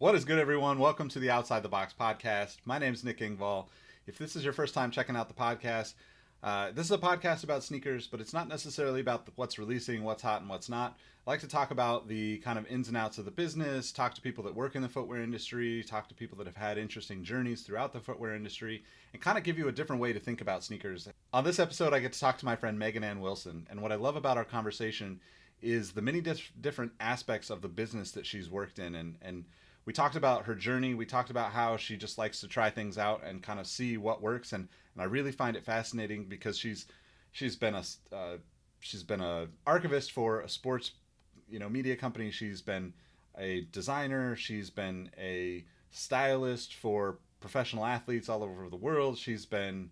What is good, everyone? Welcome to the Outside the Box podcast. My name is Nick Engvall. If this is your first time checking out the podcast, this is a podcast about sneakers, but it's not necessarily about what's releasing, what's hot, and what's not. I like to talk about the kind of ins and outs of the business, talk to people that work in the footwear industry, talk to people that have had interesting journeys throughout the footwear industry, and kind of give you a different way to think about sneakers. On this episode, I get to talk to my friend Megan Ann Wilson, and what I love about our conversation is the many different aspects of the business that she's worked in, and we talked about her journey. We talked about how she just likes to try things out and kind of see what works. And I really find it fascinating because she's been a archivist for a sports media company. She's been a designer. She's been a stylist for professional athletes all over the world. She's been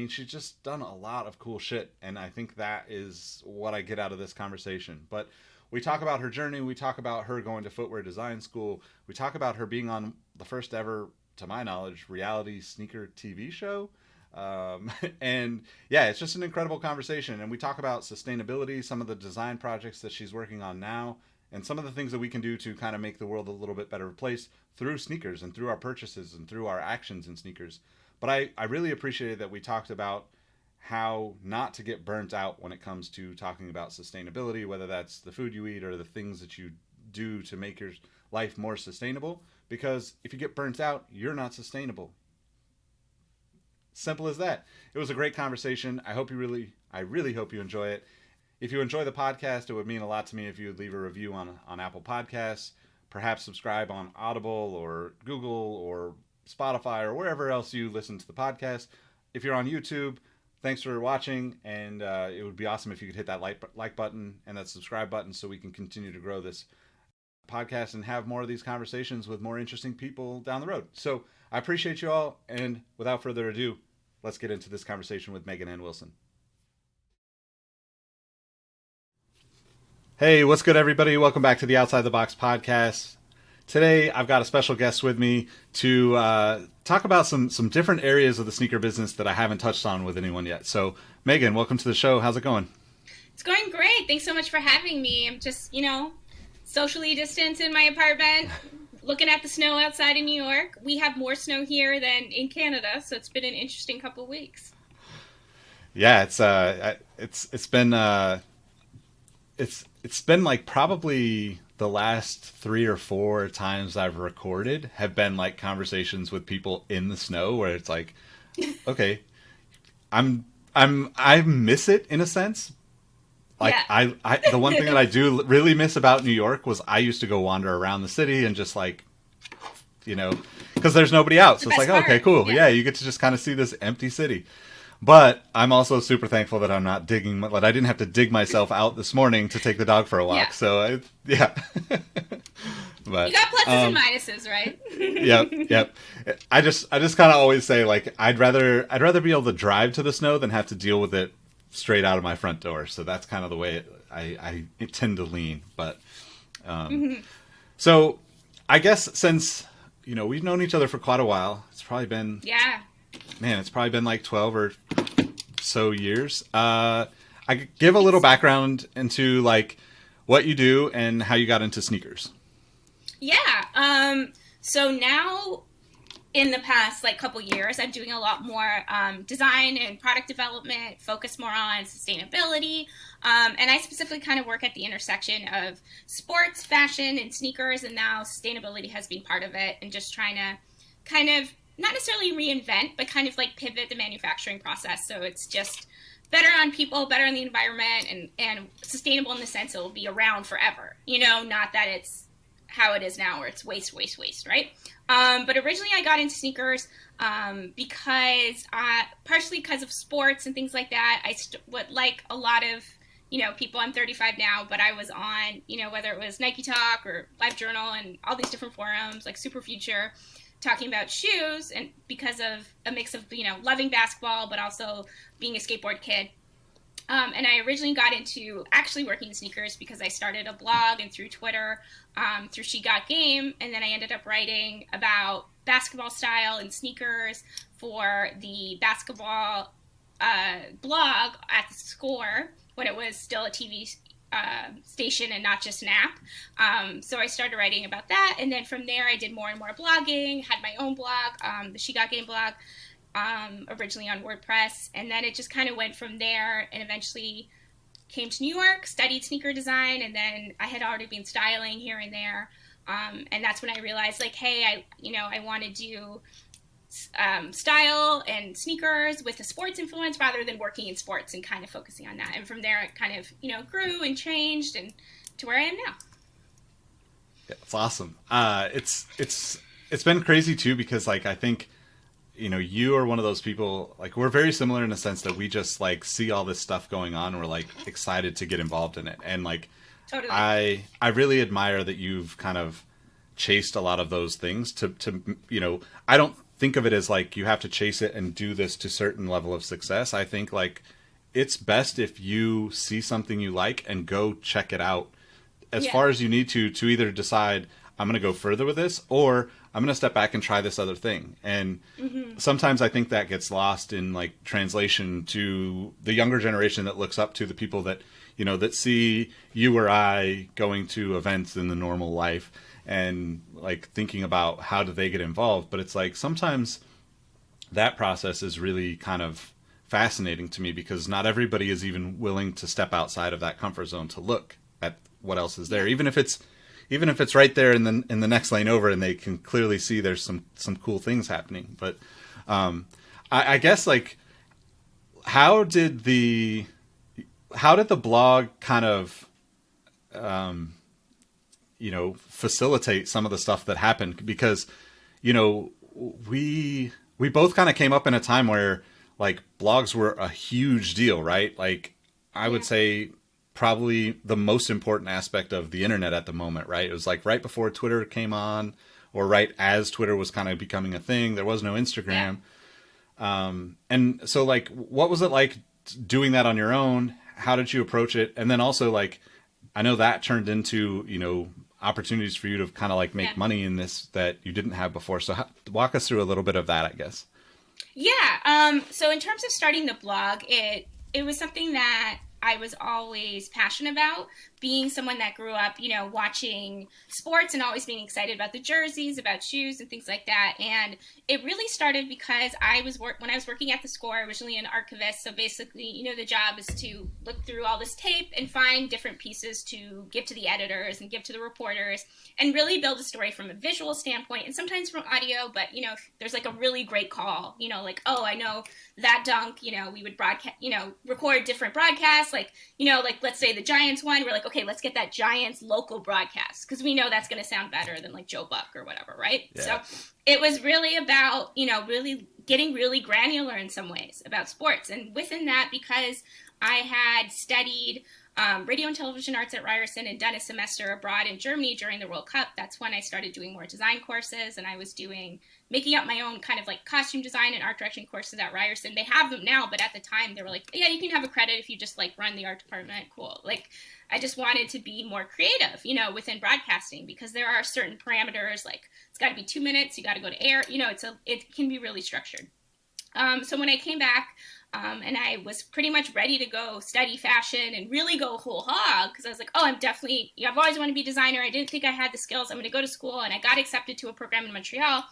she's just done a lot of cool shit, and I think that is what I get out of this conversation. But we talk about her journey. We talk about her going to footwear design school. We talk about her being on the first ever, to my knowledge, reality sneaker TV show. And yeah, it's just an incredible conversation. And we talk about sustainability, some of the design projects that she's working on now, and some of the things that we can do to kind of make the world a little bit better place through sneakers and through our purchases and through our actions in sneakers. But I really appreciated that we talked about how not to get burnt out when it comes to talking about sustainability, whether that's the food you eat or the things that you do to make your life more sustainable. Because if you get burnt out, you're not sustainable. Simple as that. It was a great conversation. I really hope you enjoy it. If you enjoy the podcast, it would mean a lot to me if you would leave a review on Apple Podcasts, perhaps subscribe on Audible or Google or Spotify or wherever else you listen to the podcast. If you're on YouTube, thanks for watching, and it would be awesome if you could hit that like button and that subscribe button so we can continue to grow this podcast and have more of these conversations with more interesting people down the road. So I appreciate you all, and without further ado, let's get into this conversation with Megan Ann Wilson. Hey, what's good, everybody? Welcome back to the Outside the Box podcast. Today, I've got a special guest with me to talk about some different areas of the sneaker business that I haven't touched on with anyone yet. So, Megan, welcome to the show. How's it going? It's going great. Thanks so much for having me. I'm just, socially distanced in my apartment, looking at the snow outside in New York. We have more snow here than in Canada, so it's been an interesting couple of weeks. Yeah, it's been like probably the last 3 or 4 times I've recorded have been like conversations with people in the snow where it's like, okay, I miss it in a sense. Like yeah. The one thing that I do really miss about New York was I used to go wander around the city and just like, because there's nobody out. So it's like, okay, cool. Yeah, you get to just kind of see this empty city. But I'm also super thankful that I'm not that I didn't have to dig myself out this morning to take the dog for a walk. Yeah. So, yeah. But you got pluses and minuses, right? Yep. I just kind of always say, like, I'd rather be able to drive to the snow than have to deal with it straight out of my front door. So that's kind of the way I tend to lean. But So I guess since, we've known each other for quite a while, it's probably been... Yeah. Man, it's probably been like 12 or so years. I give a little background into like what you do and how you got into sneakers. Yeah. So now in the past like couple years, I'm doing a lot more design and product development, focus more on sustainability. And I specifically kind of work at the intersection of sports, fashion, and sneakers. And now sustainability has been part of it, and just trying to kind of not necessarily reinvent, but kind of like pivot the manufacturing process. So it's just better on people, better on the environment, and sustainable in the sense it will be around forever. Not that it's how it is now where it's waste, right? But originally I got into sneakers because partially because of sports and things like that. Like a lot of, people, I'm 35 now, but I was on, whether it was Nike Talk or LiveJournal and all these different forums like Super Future, talking about shoes, and because of a mix of, loving basketball, but also being a skateboard kid. And I originally got into actually working in sneakers because I started a blog and through Twitter, through She Got Game. And then I ended up writing about basketball style and sneakers for the basketball blog at the Score when it was still a TV station and not just an app. So I started writing about that. And then from there, I did more and more blogging, had my own blog, the She Got Game blog, originally on WordPress. And then it just kind of went from there and eventually came to New York, studied sneaker design. And then I had already been styling here and there. And that's when I realized, like, hey, I want to do style and sneakers with a sports influence rather than working in sports and kind of focusing on that. And from there, it kind of, grew and changed and to where I am now. Yeah, it's awesome. It's been crazy too, because like, I think, you are one of those people, like, we're very similar in the sense that we just like see all this stuff going on and we're like excited to get involved in it. And like, totally. I really admire that you've kind of chased a lot of those things to I don't think of it as like you have to chase it and do this to certain level of success. I think like it's best if you see something you like and go check it out as far as you need to either decide I'm going to go further with this or I'm going to step back and try this other thing. And sometimes I think that gets lost in like translation to the younger generation that looks up to the people that, that see you or I going to events in the normal life and like thinking about how do they get involved. But it's like sometimes that process is really kind of fascinating to me because not everybody is even willing to step outside of that comfort zone to look at what else is there, even if it's right there in the next lane over and they can clearly see there's some cool things happening. But I guess like how did the blog kind of facilitate some of the stuff that happened? Because we both kind of came up in a time where like blogs were a huge deal, right? Like I would say probably the most important aspect of the internet at the moment, right? It was like right before Twitter came on or right as Twitter was kind of becoming a thing. There was no Instagram. And so like, what was it like doing that on your own? How did you approach it? And then also like, I know that turned into, opportunities for you to kind of like make money in this that you didn't have before. So walk us through a little bit of that, I guess. Yeah. So in terms of starting the blog, it was something that I was always passionate about, being someone that grew up, watching sports and always being excited about the jerseys, about shoes and things like that. And it really started because when I was working at the Score, originally an archivist. So basically, the job is to look through all this tape and find different pieces to give to the editors and give to the reporters and really build a story from a visual standpoint and sometimes from audio. But, there's like a really great call, like, oh, I know that dunk, we would broadcast, record different broadcasts. Like, let's say the Giants won, we're like, okay, let's get that Giants local broadcast because we know that's going to sound better than like Joe Buck or whatever, right? Yeah. So it was really about, really getting really granular in some ways about sports. And within that, because I had studied radio and television arts at Ryerson and done a semester abroad in Germany during the World Cup, that's when I started doing more design courses, and I was making up my own kind of like costume design and art direction courses at Ryerson. They have them now, but at the time they were like, yeah, you can have a credit if you just like run the art department. Cool. Like I just wanted to be more creative, within broadcasting because there are certain parameters, like it's got to be 2 minutes, you got to go to air, it can be really structured. So when I came back, and I was pretty much ready to go study fashion and really go whole hog because I was like, oh, I've always wanted to be a designer. I didn't think I had the skills. I'm going to go to school, and I got accepted to a program in Montreal.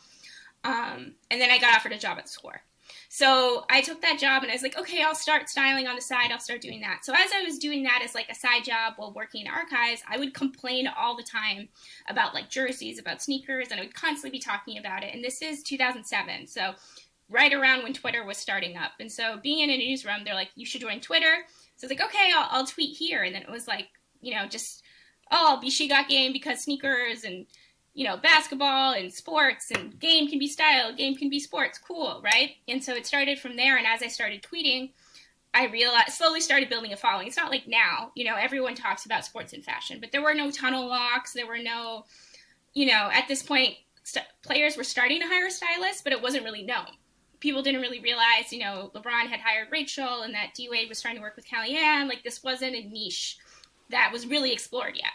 And then I got offered a job at the Score. So I took that job and I was like, okay, I'll start styling on the side. I'll start doing that. So as I was doing that as like a side job while working in archives, I would complain all the time about like jerseys, about sneakers, and I would constantly be talking about it. And this is 2007. So right around when Twitter was starting up. And so being in a newsroom, they're like, you should join Twitter. So I was like, okay, I'll tweet here. And then it was like, I'll be She Got Game because sneakers and, basketball and sports and game can be style, game can be sports. Cool, right? And so it started from there. And as I started tweeting, I slowly started building a following. It's not like now, everyone talks about sports and fashion, but there were no tunnel walks. There were no, at this point, players were starting to hire stylists, but it wasn't really known. People didn't really realize, LeBron had hired Rachel and that D-Wade was trying to work with Kellyanne. Like this wasn't a niche that was really explored yet.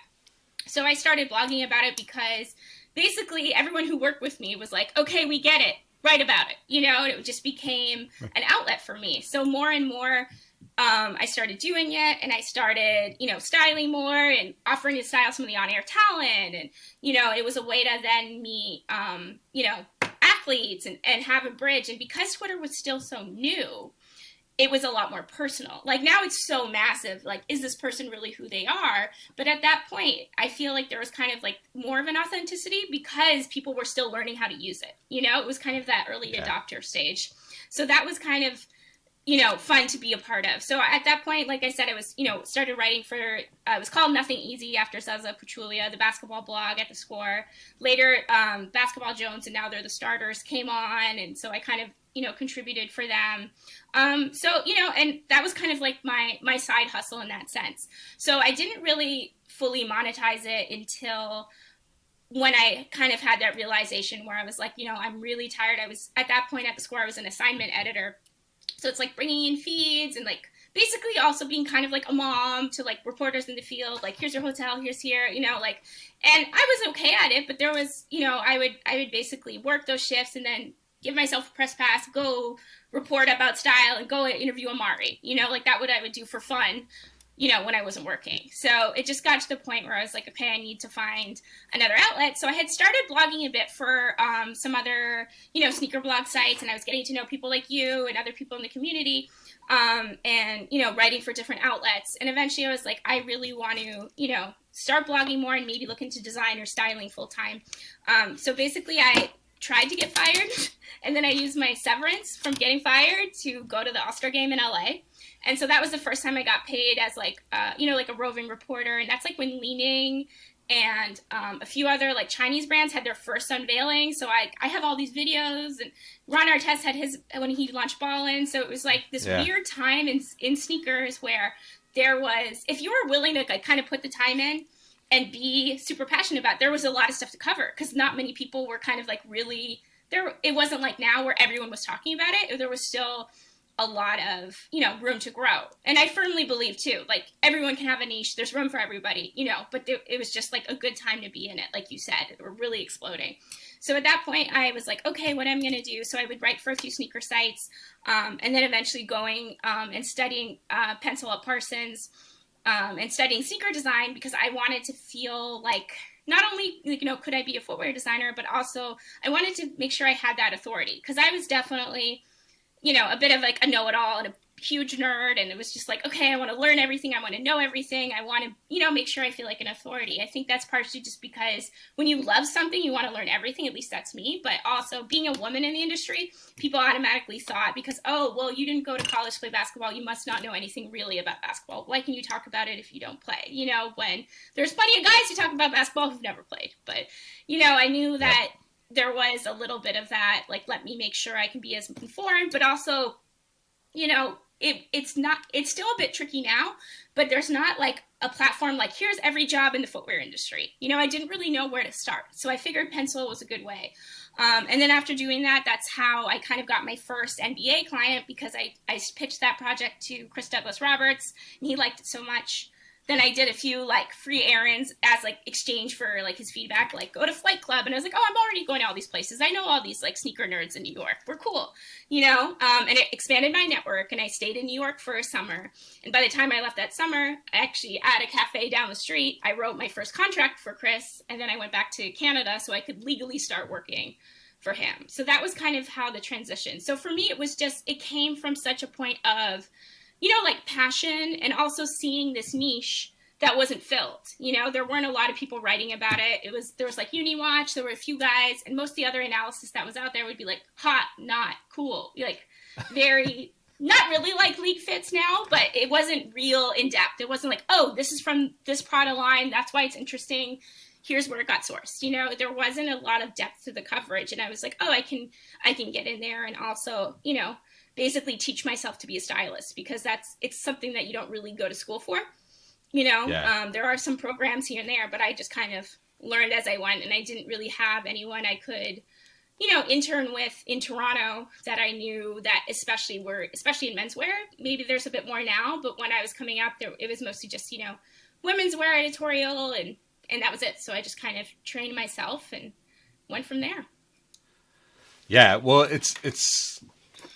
So I started blogging about it because basically everyone who worked with me was like, okay, we get it. Write about it. And it just became an outlet for me. So more and more I started doing it, and I started, styling more and offering to style some of the on-air talent. And, it was a way to then meet, athletes and have a bridge. And because Twitter was still so new, it was a lot more personal. Like now it's so massive. Like, is this person really who they are? But at that point, I feel like there was kind of like more of an authenticity because people were still learning how to use it. It was kind of that early adopter stage. So that was kind of, fun to be a part of. So at that point, like I said, I was, started writing for, it was called Nothing Easy after Zaza Pachulia, the basketball blog at The Score. Later, Basketball Jones, and now they're the Starters, came on. And so I kind of, contributed for them. And that was kind of like my side hustle in that sense. So I didn't really fully monetize it until when I kind of had that realization where I was like, I'm really tired. I was at that point at The Score, I was an assignment editor. So it's like bringing in feeds and like basically also being kind of like a mom to like reporters in the field, like here's your hotel, here's here, and I was okay at it, but there was, I would basically work those shifts and then give myself a press pass, go report about style and go interview Amari, like that what I would do for fun, when I wasn't working. So it just got to the point where I was like, okay, I need to find another outlet. So I had started blogging a bit for some other, sneaker blog sites, and I was getting to know people like you and other people in the community, and, writing for different outlets. And eventually I was like, I really want to, start blogging more and maybe look into design or styling full time. So basically I tried to get fired, and then I used my severance from getting fired to go to the All-Star game in LA. And so that was the first time I got paid as like, like a roving reporter. And that's like when Li-Ning and a few other like Chinese brands had their first unveiling. So I have all these videos, and Ron Artest had his when he launched Ballin. So it was like this weird time in sneakers where there was, if you were willing to like kind of put the time in and be super passionate about it, there was a lot of stuff to cover because not many people were kind of like really there. It wasn't like now where everyone was talking about it. There was still a lot of, room to grow. And I firmly believe too, like everyone can have a niche. There's room for everybody, but it was just like a good time to be in it. Like you said, we're really exploding. So at that point I was like, okay, what I'm going to do. So I would write for a few sneaker sites, and then eventually going, and studying, Pensole at Parsons, and studying sneaker design because I wanted to feel like not only, could I be a footwear designer, but also I wanted to make sure I had that authority because I was definitely, a bit of like a know-it-all and a huge nerd. And it was just like, okay, I want to learn everything. I want to know everything. I want to, make sure I feel like an authority. I think that's partially just because when you love something, you want to learn everything. At least that's me. But also being a woman in the industry, people automatically thought because, oh, well, you didn't go to college to play basketball. You must not know anything really about basketball. Why can you talk about it if you don't play? When there's plenty of guys who talk about basketball who've never played. But, I knew that there was a little bit of that, like, let me make sure I can be as informed, but also, it's still a bit tricky now, but there's not like a platform like here's every job in the footwear industry. I didn't really know where to start. So I figured Pensole was a good way. And then after doing that, that's how I kind of got my first NBA client because I pitched that project to Chris Douglas Roberts and he liked it so much. Then I did a few like free errands as like exchange for like his feedback, like go to Flight Club. And I was like, oh, I'm already going to all these places. I know all these like sneaker nerds in New York. We're cool, and it expanded my network and I stayed in New York for a summer. And by the time I left that summer, actually at a cafe down the street, I wrote my first contract for Chris. And then I went back to Canada so I could legally start working for him. So that was kind of how the transition. So for me, it came from such a point of, like passion and also seeing this niche that wasn't filled. There weren't a lot of people writing about it. There was like UniWatch, there were a few guys, and most of the other analysis that was out there would be like hot, not cool, like very, not really like league fits now, but it wasn't real in depth. It wasn't like, oh, this is from this Prada line, that's why it's interesting. Here's where it got sourced. There wasn't a lot of depth to the coverage, and I was like, oh, I can get in there and also, basically teach myself to be a stylist because it's something that you don't really go to school for, there are some programs here and there, but I just kind of learned as I went and I didn't really have anyone I could, intern with in Toronto that I knew that especially in menswear. Maybe there's a bit more now, but when I was coming up there, it was mostly just, women's wear editorial and that was it. So I just kind of trained myself and went from there. Yeah. Well, it's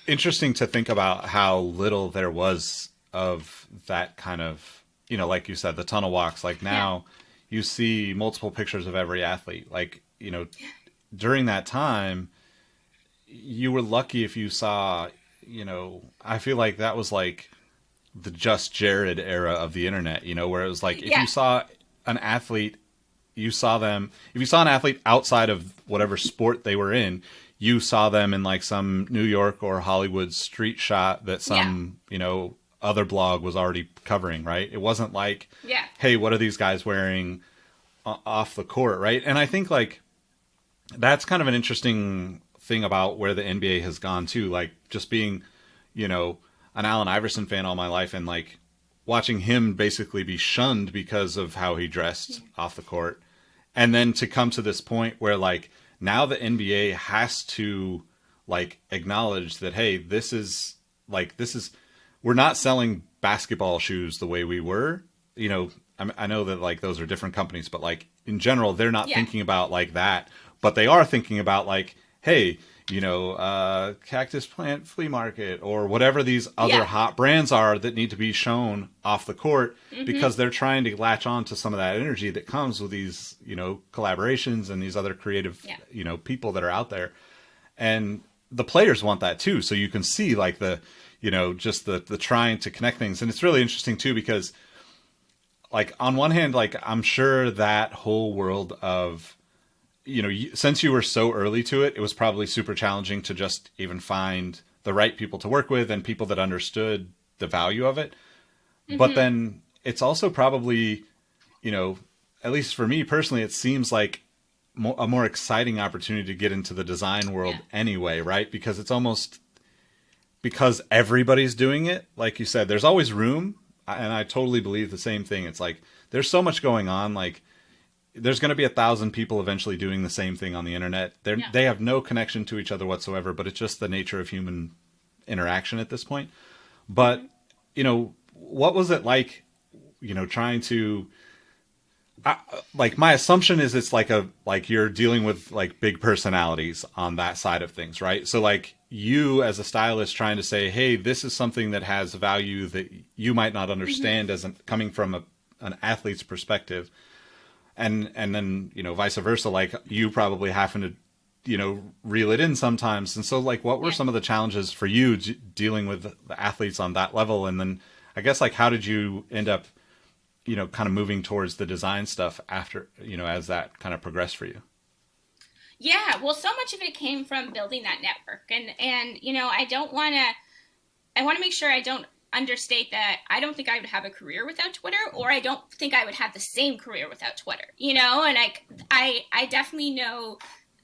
interesting to think about how little there was of that kind of, like you said, the tunnel walks. Like now you see multiple pictures of every athlete. Like, during that time, you were lucky if you saw, I feel like that was like the Just Jared era of the internet, where it was like, if you saw an athlete, you saw them, if you saw an athlete outside of whatever sport they were in, you saw them in like some New York or Hollywood street shot that some, other blog was already covering, right? It wasn't like, hey, what are these guys wearing off the court, right? And I think like that's kind of an interesting thing about where the NBA has gone too, like just being, an Allen Iverson fan all my life and like watching him basically be shunned because of how he dressed off the court. And then to come to this point where like now the NBA has to like acknowledge that, hey, this is we're not selling basketball shoes the way we were, I know that like those are different companies, but like in general, they're not thinking about like that, but they are thinking about like, hey, Cactus Plant Flea Market or whatever these other hot brands are that need to be shown off the court because they're trying to latch on to some of that energy that comes with these, collaborations and these other creative, people that are out there. And the players want that too. So you can see like the, just the trying to connect things. And it's really interesting too, because like on one hand, like I'm sure that whole world of, since you were so early to it, it was probably super challenging to just even find the right people to work with and people that understood the value of it. But then it's also probably, at least for me personally, it seems like a more exciting opportunity to get into the design world anyway, right? Because it's almost because everybody's doing it. Like you said, there's always room. And I totally believe the same thing. It's like, there's so much going on. Like, there's going to be 1,000 people eventually doing the same thing on the internet. They have no connection to each other whatsoever, but it's just the nature of human interaction at this point. But, what was it like, trying to, like, my assumption is it's like you're dealing with like big personalities on that side of things, right? So like you as a stylist trying to say, hey, this is something that has value that you might not understand as coming from an athlete's perspective. And then, vice versa, like you probably having to, reel it in sometimes. And so like, what were some of the challenges for you dealing with the athletes on that level? And then I guess like, how did you end up, kind of moving towards the design stuff after, as that kind of progressed for you? Yeah, well, so much of it came from building that network. And I want to make sure I don't understate that I don't think I would have a career without Twitter, or I don't think I would have the same career without Twitter, and I definitely know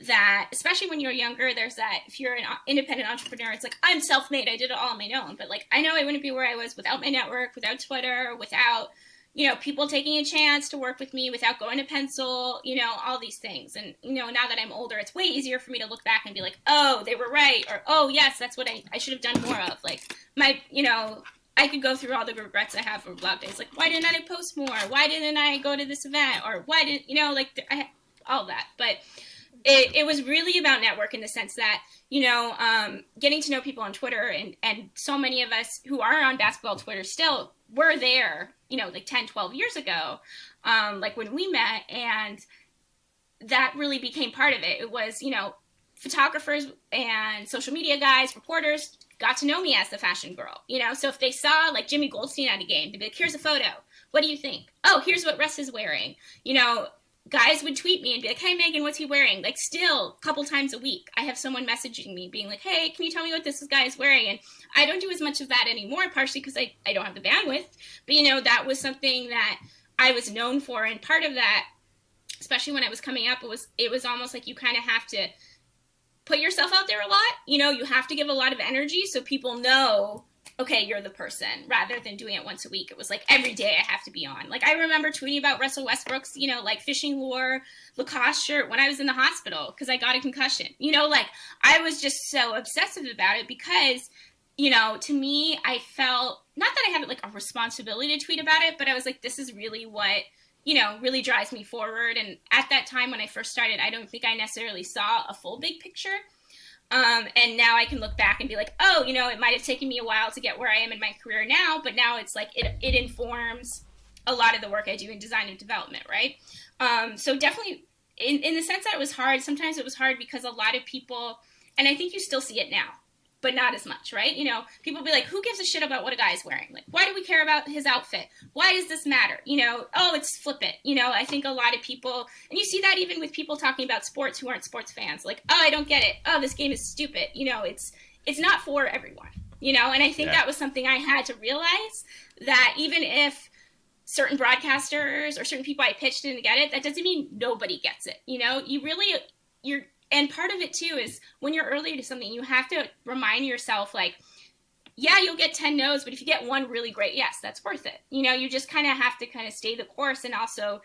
that, especially when you're younger, there's that, if you're an independent entrepreneur, it's like, I'm self-made, I did it all on my own, but like, I know I wouldn't be where I was without my network, without Twitter, without, people taking a chance to work with me, without going to Pensole, all these things. And, now that I'm older, it's way easier for me to look back and be like, oh, they were right. Or, oh, yes, that's what I should have done more of. Like I could go through all the regrets I have for blog days. Like, why didn't I post more? Why didn't I go to this event? Or why didn't, all that. But it was really about network in the sense that, getting to know people on Twitter, and so many of us who are on basketball Twitter still were there, like 10, 12 years ago, like when we met, and that really became part of it. It was, photographers and social media guys, reporters got to know me as the fashion girl, so if they saw like Jimmy Goldstein at a game, they'd be like, here's a photo. What do you think? Oh, here's what Russ is wearing. Guys would tweet me and be like, hey, Megan, what's he wearing? Like, still a couple times a week, I have someone messaging me being like, hey, can you tell me what this guy is wearing? And I don't do as much of that anymore, partially because I don't have the bandwidth. But, that was something that I was known for. And part of that, especially when I was coming up, it was almost like you kind of have to put yourself out there a lot. You have to give a lot of energy so people know, okay, you're the person, rather than doing it once a week. It was like every day I have to be on. Like, I remember tweeting about Russell Westbrook's, like fishing lure Lacoste shirt when I was in the hospital because I got a concussion. Like, I was just so obsessive about it because, to me, I felt, not that I had like a responsibility to tweet about it, but I was like, this is really what, really drives me forward. And at that time when I first started, I don't think I necessarily saw a full big picture. And now I can look back and be like, oh, you know, it might have taken me a while to get where I am in my career now, but now it's like it informs a lot of the work I do in design and development, right? So definitely in the sense that it was hard, sometimes it was hard because a lot of people, and I think you still see it now, but not as much, right? You know, people be like, who gives a shit about what a guy's wearing? Like, why do we care about his outfit? Why does this matter? You know, oh, it's flippant. You know, I think a lot of people, and you see that even with people talking about sports who aren't sports fans, like, oh, I don't get it. Oh, this game is stupid. You know, it's not for everyone, you know? And I think that was something I had to realize, that even if certain broadcasters or certain people I pitched didn't get it, that doesn't mean nobody gets it. You know, and part of it too is when you're early to something, you have to remind yourself, like, yeah, you'll get 10 no's, but if you get one really great yes, that's worth it. You know, you just kind of have to kind of stay the course, and also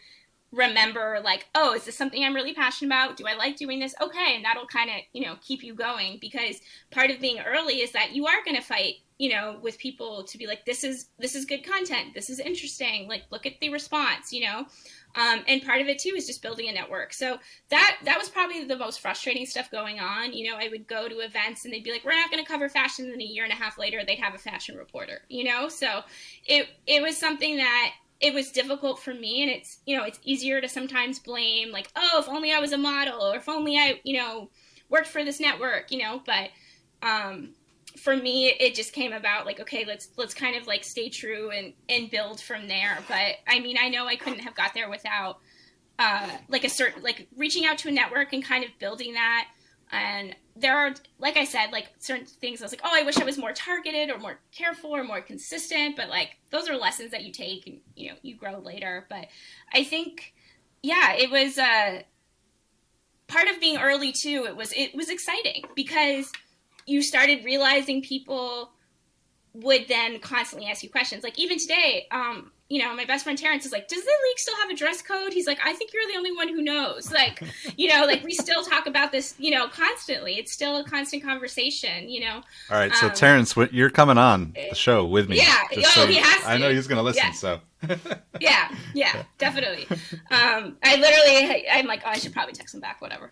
remember, like, oh, is this something I'm really passionate about? Do I like doing this? Okay. And that'll kind of, you know, keep you going, because part of being early is that you are going to fight, you know, with people to be like, this is good content. This is interesting. Like, look at the response, you know? And part of it too is just building a network. So that was probably the most frustrating stuff going on. You know, I would go to events and they'd be like, we're not going to cover fashion. And a year and a half later, they'd have a fashion reporter, you know? So it was something that it was difficult for me. And it's, you know, it's easier to sometimes blame, like, oh, if only I was a model, or if only I, you know, worked for this network, you know, but, for me, it just came about like, okay, let's kind of like stay true and build from there. But I mean, I know I couldn't have got there without like a certain, like reaching out to a network and kind of building that. And there are, like I said, like certain things I was like, oh, I wish I was more targeted or more careful or more consistent. But like, those are lessons that you take and, you know, you grow later. But I think, yeah, it was part of being early too. It was exciting because you started realizing people would then constantly ask you questions. Like even today, you know, my best friend Terrence is like, does the league still have a dress code? He's like, I think you're the only one who knows. Like, you know, like we still talk about this, you know, constantly. It's still a constant conversation, you know. All right. So Terrence, you're coming on the show with me. Yeah. He has to. I know he's going to listen. Yeah. So yeah, definitely. I'm like, oh, I should probably text him back, whatever.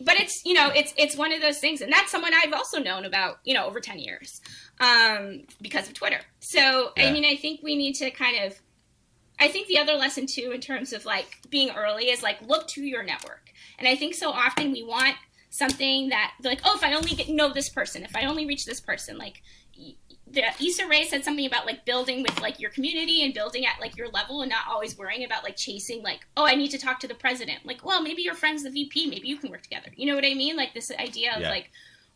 But it's, you know, it's one of those things. And that's someone I've also known about, you know, over 10 years because of Twitter. So, yeah. I mean, I think we need to I think the other lesson too, in terms of like being early, is like, look to your network. And I think so often we want something that like, oh, if I only know this person, if I only reach this person, like Issa Rae said something about like building with like your community and building at like your level and not always worrying about like chasing like, oh, I need to talk to the president. Like, well, maybe your friend's the VP. Maybe you can work together. You know what I mean? Like this idea of like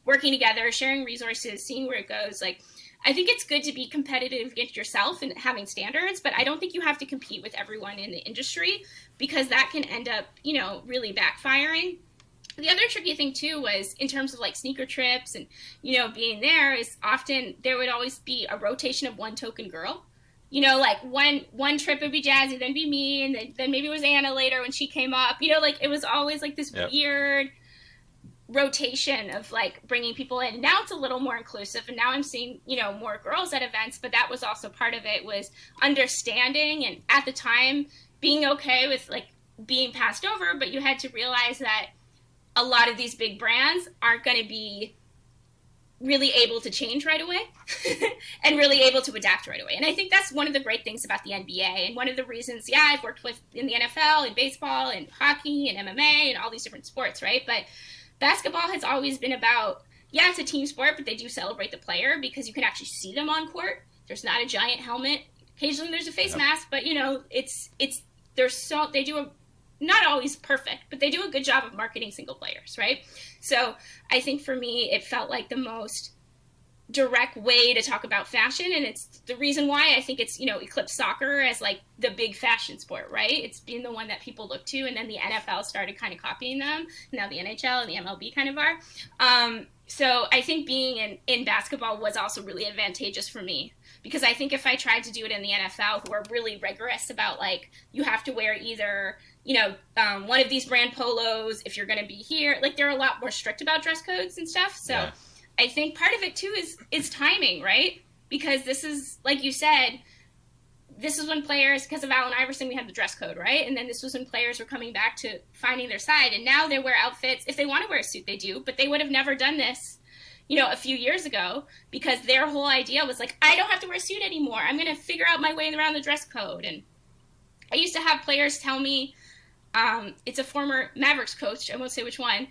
working together, sharing resources, seeing where it goes. Like, I think it's good to be competitive against yourself and having standards, but I don't think you have to compete with everyone in the industry, because that can end up, you know, really backfiring. The other tricky thing too was in terms of like sneaker trips and, you know, being there, is often there would always be a rotation of one token girl. You know, like one trip would be Jazzy, then be me, and then maybe it was Anna later when she came up. You know, like it was always like this weird rotation of like bringing people in. Now it's a little more inclusive, and now I'm seeing, you know, more girls at events, but that was also part of it, was understanding and at the time being okay with like being passed over, but you had to realize that a lot of these big brands aren't going to be really able to change right away and really able to adapt right away. And I think that's one of the great things about the NBA, and one of the reasons, I've worked with in the NFL and baseball and hockey and MMA and all these different sports, right? But basketball has always been about, it's a team sport, but they do celebrate the player because you can actually see them on court. There's not a giant helmet. Occasionally there's a face mask, but you know, they do a, not always perfect, but they do a good job of marketing single players, right? So I think for me, it felt like the most direct way to talk about fashion, and it's the reason why I think it's, you know, eclipsed soccer as like the big fashion sport, right? It's been the one that people look to, and then the NFL started kind of copying them. Now the NHL and the MLB kind of are. So I think being in basketball was also really advantageous for me, because I think if I tried to do it in the NFL, who are really rigorous about like, you have to wear either, you know, one of these brand polos if you're going to be here, like they're a lot more strict about dress codes and stuff. So I think part of it too is timing, right? Because this is, like you said, this is when players, because of Allen Iverson, we had the dress code, right? And then this was when players were coming back to finding their side. And now they wear outfits. If they want to wear a suit, they do. But they would have never done this, a few years ago, because their whole idea was like, I don't have to wear a suit anymore. I'm going to figure out my way around the dress code. And I used to have players tell me, it's a former Mavericks coach, I won't say which one,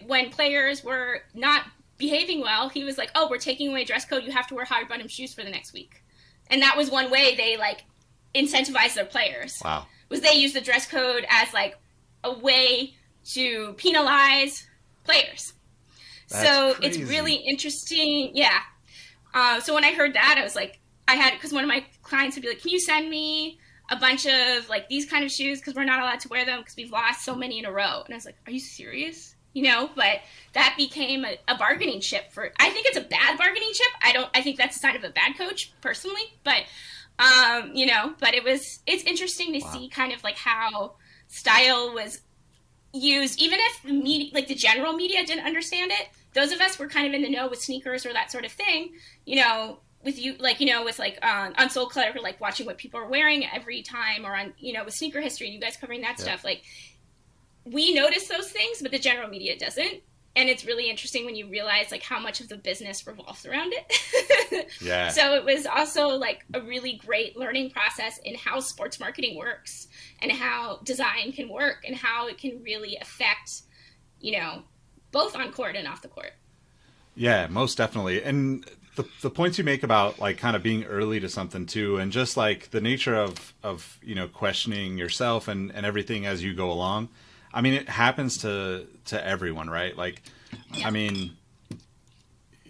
when players were not behaving well, he was like, oh, we're taking away dress code. You have to wear high bottom shoes for the next week. And that was one way they incentivized their players. Wow. Was they used the dress code as a way to penalize players. That's so crazy. It's really interesting. Yeah. So when I heard that, I was like, because one of my clients would be like, can you send me a bunch of these kind of shoes? Because we're not allowed to wear them because we've lost so many in a row. And I was like, are you serious? But that became a bargaining chip I think it's a bad bargaining chip. I think that's a sign of a bad coach personally, but, but it's interesting to see kind of how style was used, even if the media, the general media didn't understand it. Those of us were kind of in the know with sneakers or that sort of thing, with you, on Soul Clutter, watching what people are wearing every time, or on, with sneaker history and you guys covering that stuff, we notice those things, but the general media doesn't. And it's really interesting when you realize how much of the business revolves around it. Yeah. So it was also a really great learning process in how sports marketing works and how design can work and how it can really affect, both on court and off the court. Yeah, most definitely. And the points you make about kind of being early to something too, and just the nature of questioning yourself and everything as you go along. I mean, it happens to everyone, right? I mean,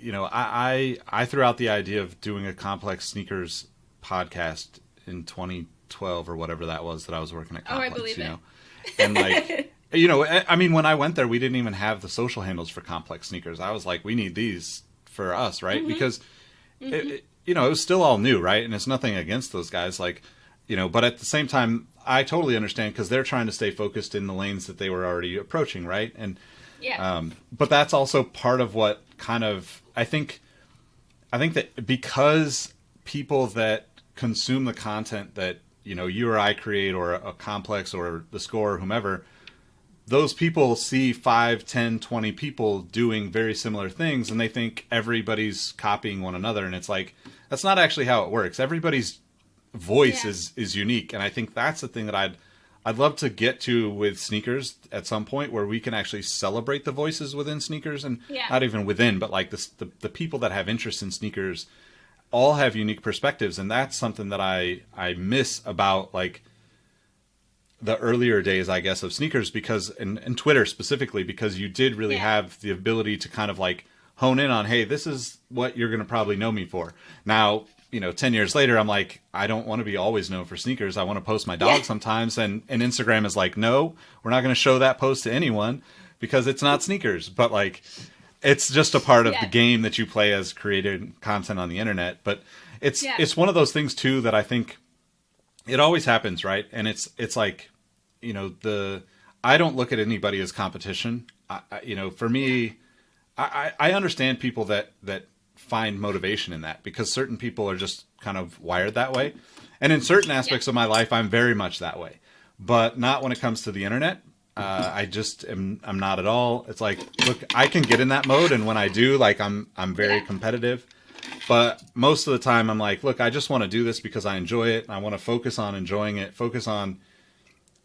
I threw out the idea of doing a complex sneakers podcast in 2012 or whatever that was that I was working at Complex, I believe it. And I mean, when I went there, we didn't even have the social handles for Complex sneakers. I was like, we need these for us, right? Mm-hmm. Because it was still all new, right? And it's nothing against those guys, but at the same time, I totally understand because they're trying to stay focused in the lanes that they were already approaching, right? And but that's also part of what kind of I think that because people that consume the content that you or I create, or a Complex or the Score or whomever, those people see 5, 10, 20 people doing very similar things, and they think everybody's copying one another, and it's that's not actually how it works. Everybody's voice is unique, and I think that's the thing that I'd love to get to with sneakers at some point, where we can actually celebrate the voices within sneakers, and not even within, but the people that have interest in sneakers all have unique perspectives, and that's something that I miss about the earlier days, I guess, of sneakers, because and Twitter specifically, because you did really have the ability to kind of hone in on, hey, this is what you're going to probably know me for. Now, 10 years later, I'm like, I don't want to be always known for sneakers. I want to post my dog sometimes. And Instagram is like, no, we're not going to show that post to anyone because it's not sneakers. But it's just a part of the game that you play as creating content on the internet. But it's one of those things too, that I think it always happens, right? And it's I don't look at anybody as competition. For me, I understand people that find motivation in that, because certain people are just kind of wired that way. And in certain aspects of my life, I'm very much that way, but not when it comes to the internet. I'm not at all. It's look, I can get in that mode. And when I do, I'm very competitive, but most of the time I'm look, I just want to do this because I enjoy it. I want to focus on enjoying it, focus on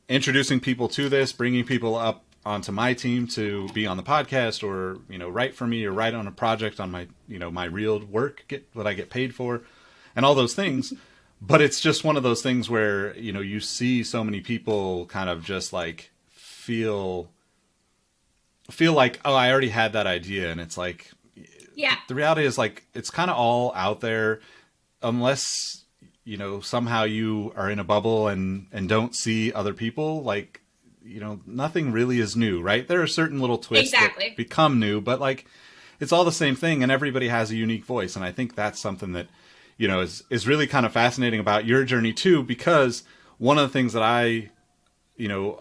introducing people to this, bringing people up onto my team to be on the podcast, or write for me, or write on a project on my my real work that I get paid for, and all those things. But it's just one of those things where you see so many people kind of just feel like, oh, I already had that idea, and it's the reality is it's kind of all out there, unless somehow you are in a bubble and don't see other people. Nothing really is new, right? There are certain little twists that become new, but it's all the same thing, and everybody has a unique voice. And I think that's something that, is really kind of fascinating about your journey too, because one of the things that I,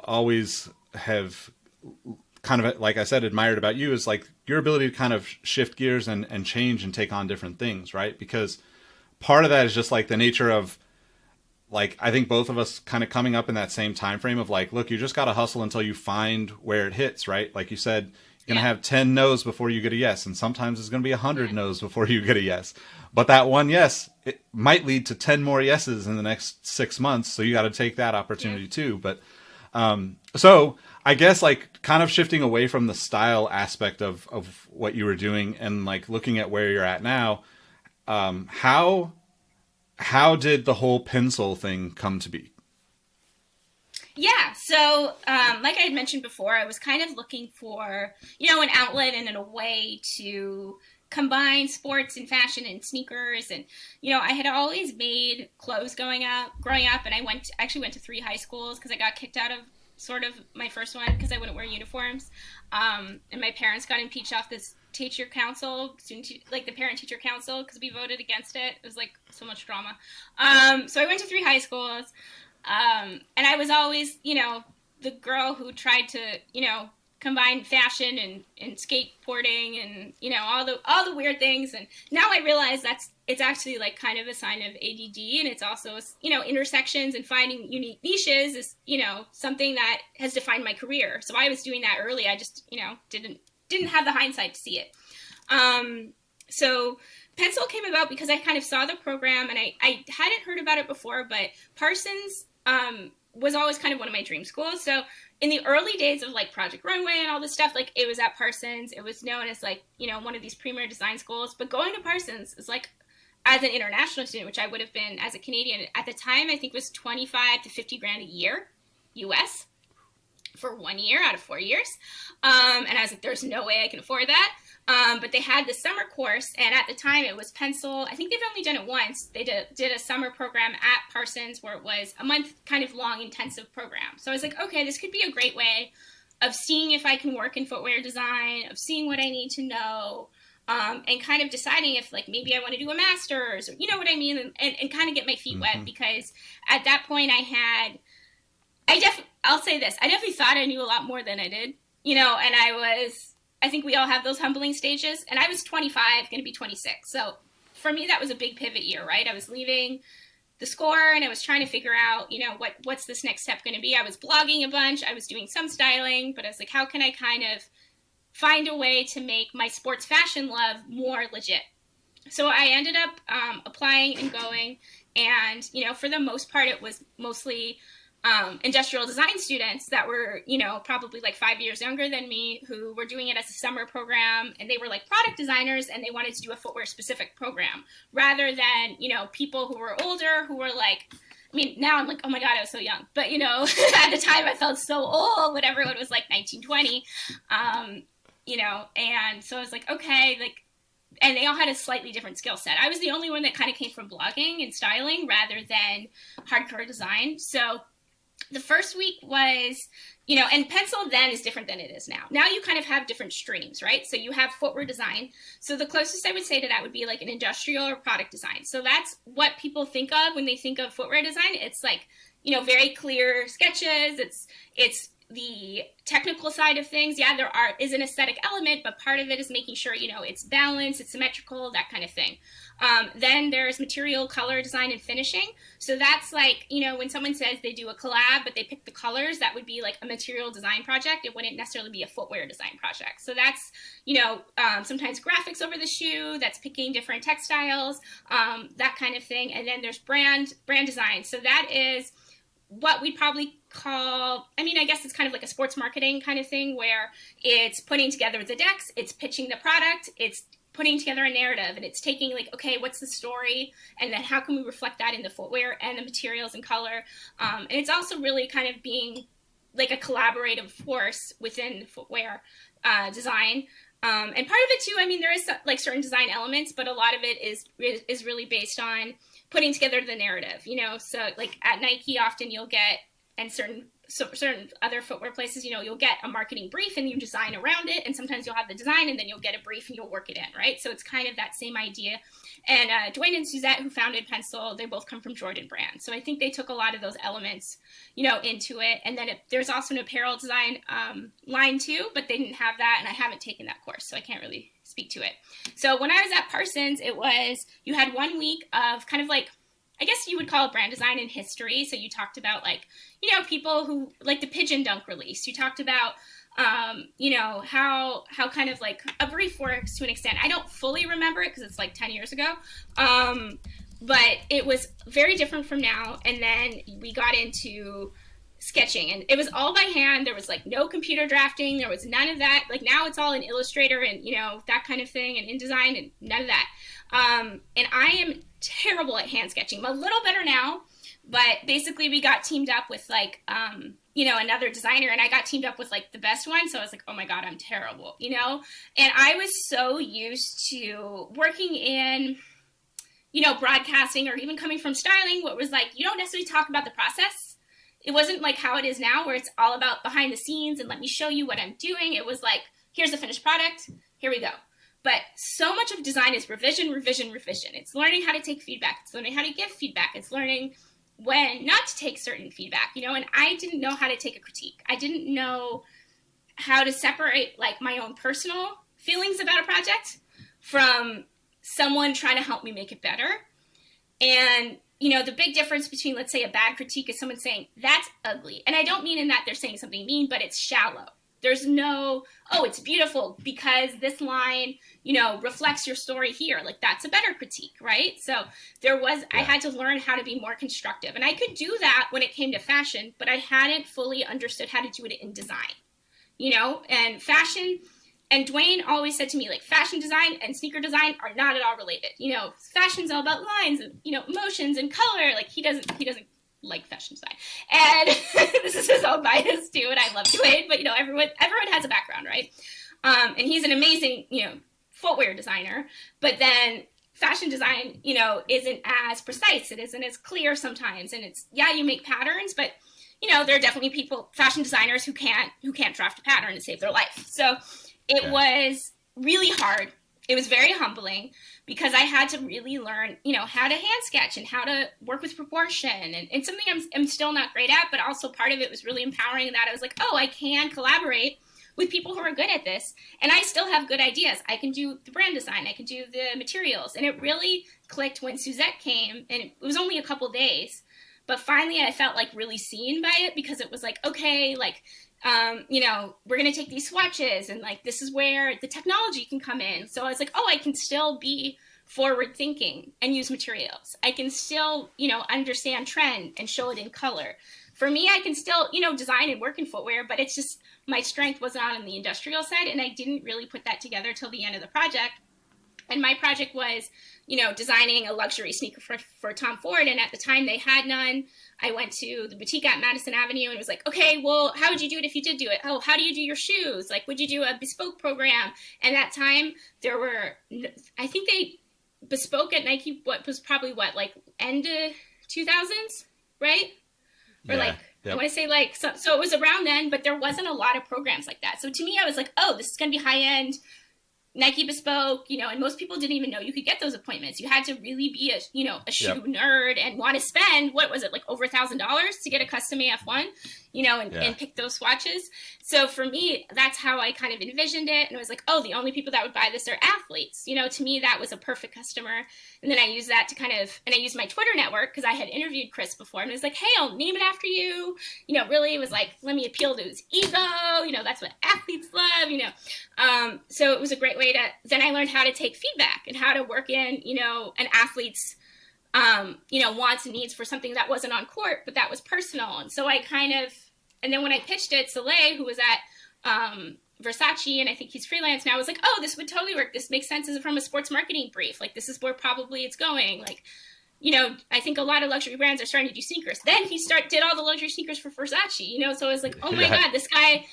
always have kind of, like I said, admired about you is your ability to kind of shift gears and change and take on different things, right? Because part of that is just the nature of like I think both of us kind of coming up in that same time frame of like, look, you just got to hustle until you find where it hits, right? Like you said, you're going to have 10 no's before you get a yes. And sometimes it's going to be 100 no's before you get a yes. But that one yes, it might lead to 10 more yeses in the next 6 months. So you got to take that opportunity too. But so I guess like kind of shifting away from the style aspect of what you were doing and like looking at where you're at now, how did the whole Pensole thing come to be? Yeah, so like I had mentioned before, I was kind of looking for, an outlet and a way to combine sports and fashion and sneakers. And, I had always made clothes growing up, and I actually went to 3 high schools because I got kicked out of sort of my first one because I wouldn't wear uniforms. And my parents got impeached off this teacher council, the parent teacher council, because we voted against it. It was like so much drama. So I went to 3 high schools. And I was always, the girl who tried to, combine fashion and skateboarding and, all the weird things. And now I realize it's actually like kind of a sign of ADD. And it's also, intersections and finding unique niches is, something that has defined my career. So I was doing that early. I just, didn't have the hindsight to see it. So Pensole came about because I kind of saw the program and I hadn't heard about it before, but Parsons was always kind of one of my dream schools. So in the early days of like Project Runway and all this stuff, like it was at Parsons. It was known as like, one of these premier design schools. But going to Parsons is like, as an international student, which I would have been as a Canadian at the time, I think was 25 to 50 grand a year, US, for 1 year out of 4 years. And I was like, there's no way I can afford that. But they had the summer course, and at the time it was Pensole. I think they've only done it once. They did a summer program at Parsons where it was a month kind of long intensive program. So I was like, okay, this could be a great way of seeing if I can work in footwear design, of seeing what I need to know, and kind of deciding if like maybe I want to do a master's, or you know what I mean, and kind of get my feet wet, because at that point I'll say this, I definitely thought I knew a lot more than I did, and I think we all have those humbling stages. And I was 25, going to be 26. So for me, that was a big pivot year, right? I was leaving the Score and I was trying to figure out, what's this next step going to be? I was blogging a bunch. I was doing some styling, but I was like, how can I kind of find a way to make my sports fashion love more legit? So I ended up applying and going. And, for the most part, it was mostly industrial design students that were, probably like 5 years younger than me, who were doing it as a summer program, and they were like product designers and they wanted to do a footwear specific program rather than, people who were older who were like, now I'm like, oh my God, I was so young. But, at the time I felt so old when everyone was like 19, 20, and so I was like, okay, like, and they all had a slightly different skill set. I was the only one that kind of came from blogging and styling rather than hardcore design. So the first week was, and Pensole then is different than it is now. Now you kind of have different streams, right? So you have footwear design. So the closest I would say to that would be like an industrial or product design. So that's what people think of when they think of footwear design. It's like, very clear sketches. It's the technical side of things. Yeah, there is an aesthetic element, but part of it is making sure, it's balanced, it's symmetrical, that kind of thing. Then there's material, color, design, and finishing. So that's like, when someone says they do a collab, but they pick the colors, that would be like a material design project. It wouldn't necessarily be a footwear design project. So that's, sometimes graphics over the shoe, that's picking different textiles, that kind of thing. And then there's brand design. So that is what we'd probably call, I guess it's kind of like a sports marketing kind of thing, where it's putting together the decks, it's pitching the product, it's putting together a narrative, and it's taking like, okay, what's the story, and then how can we reflect that in the footwear and the materials and color, and it's also really kind of being like a collaborative force within footwear design. And part of it too, there is like certain design elements, but a lot of it is really based on putting together the narrative, so like at Nike, often you'll get, and certain other footwear places, you'll get a marketing brief and you design around it. And sometimes you'll have the design and then you'll get a brief and you'll work it in, right? So it's kind of that same idea. And Dwayne and Suzette, who founded Pensole, they both come from Jordan Brand. So I think they took a lot of those elements, into it. And then there's also an apparel design line too, but they didn't have that. And I haven't taken that course, so I can't really speak to it. So when I was at Parsons, you had 1 week of kind of like I guess you would call it brand design in history. So you talked about like, you know, people who like the Pigeon Dunk release. You talked about, you know, how kind of like a brief works to an extent. I don't fully remember it because it's like 10 years ago. But it was very different from now. And then we got into sketching, and it was all by hand. There was like no computer drafting. There was none of that. Like now it's all in Illustrator and, you know, that kind of thing, and InDesign, and none of that. And I am terrible at hand sketching. I'm a little better now, but basically we got teamed up with like, you know, another designer, and I got teamed up with like the best one. So I was like, oh my God, I'm terrible, you know? And I was so used to working in, you know, broadcasting or even coming from styling, what was like, you don't necessarily talk about the process. It wasn't like how it is now where it's all about behind the scenes and let me show you what I'm doing. It was like, here's the finished product. Here we go. But so much of design is revision, revision, revision. It's learning how to take feedback. It's learning how to give feedback. It's learning when not to take certain feedback, you know, and I didn't know how to take a critique. I didn't know how to separate like my own personal feelings about a project from someone trying to help me make it better. And, you know, the big difference between, let's say, a bad critique is someone saying, that's ugly. And I don't mean in that they're saying something mean, but it's shallow. There's no, oh, it's beautiful because this line, you know, reflects your story here. Like, that's a better critique, right? So there was, I had to learn how to be more constructive. And I could do that when it came to fashion, but I hadn't fully understood how to do it in design, you know? And fashion, and Dwayne always said to me, like, fashion design and sneaker design are not at all related. You know, fashion's all about lines and, you know, emotions and color. Like, he doesn't like fashion design. And this is his own bias too, and I love Dwayne, but you know, everyone has a background, right? And he's an amazing, you know, footwear designer, but then fashion design, you know, isn't as precise. It isn't as clear sometimes. And it's, yeah, you make patterns, but you know, there are definitely people, fashion designers who can't draft a pattern to save their life. So it was really hard. It was very humbling because I had to really learn, you know, how to hand sketch and how to work with proportion, and something I'm still not great at, but also part of it was really empowering, that I was like, oh, I can collaborate with people who are good at this, and I still have good ideas. I can do the brand design, I can do the materials, and it really clicked when Suzette came, and it was only a couple days, but finally I felt like really seen by it, because it was like, okay, like, you know, we're going to take these swatches and like, this is where the technology can come in. So I was like, oh, I can still be forward thinking and use materials. I can still, you know, understand trend and show it in color. For me, I can still, you know, design and work in footwear, but it's just, my strength was not on the industrial side. And I didn't really put that together till the end of the project. And my project was, you know, designing a luxury sneaker for Tom Ford. And at the time they had none. I went to the boutique at Madison Avenue and was like, okay, well, how would you do it if you did do it? Oh, how do you do your shoes? Like, would you do a bespoke program? And at that time there were, I think they bespoke at Nike, like end of 2000s, right? Or like, yep. I want to say like, so it was around then, but there wasn't a lot of programs like that. So to me, I was like, oh, this is going to be high end Nike bespoke, you know, and most people didn't even know you could get those appointments. You had to really be a, you know, a shoe nerd and want to spend, what was it, like over $1,000 to get a custom AF1, you know, and pick those swatches. So for me, that's how I kind of envisioned it. And it was like, oh, the only people that would buy this are athletes. You know, to me, that was a perfect customer. And then I used that to kind of, and I used my Twitter network because I had interviewed Chris before, and it was like, hey, I'll name it after you. You know, really, it was like, let me appeal to his ego. You know, that's what athletes love, you know. So it was a great way to, then I learned how to take feedback and how to work in, you know, an athlete's, you know, wants and needs for something that wasn't on court, but that was personal. And so I kind of, and then when I pitched it, Soleil, who was at Versace, and I think he's freelance now, was like, oh, this would totally work. This makes sense as from a sports marketing brief. Like, this is where probably it's going. Like, you know, I think a lot of luxury brands are starting to do sneakers. Then he did all the luxury sneakers for Versace, you know, so I was like, oh my God, this guy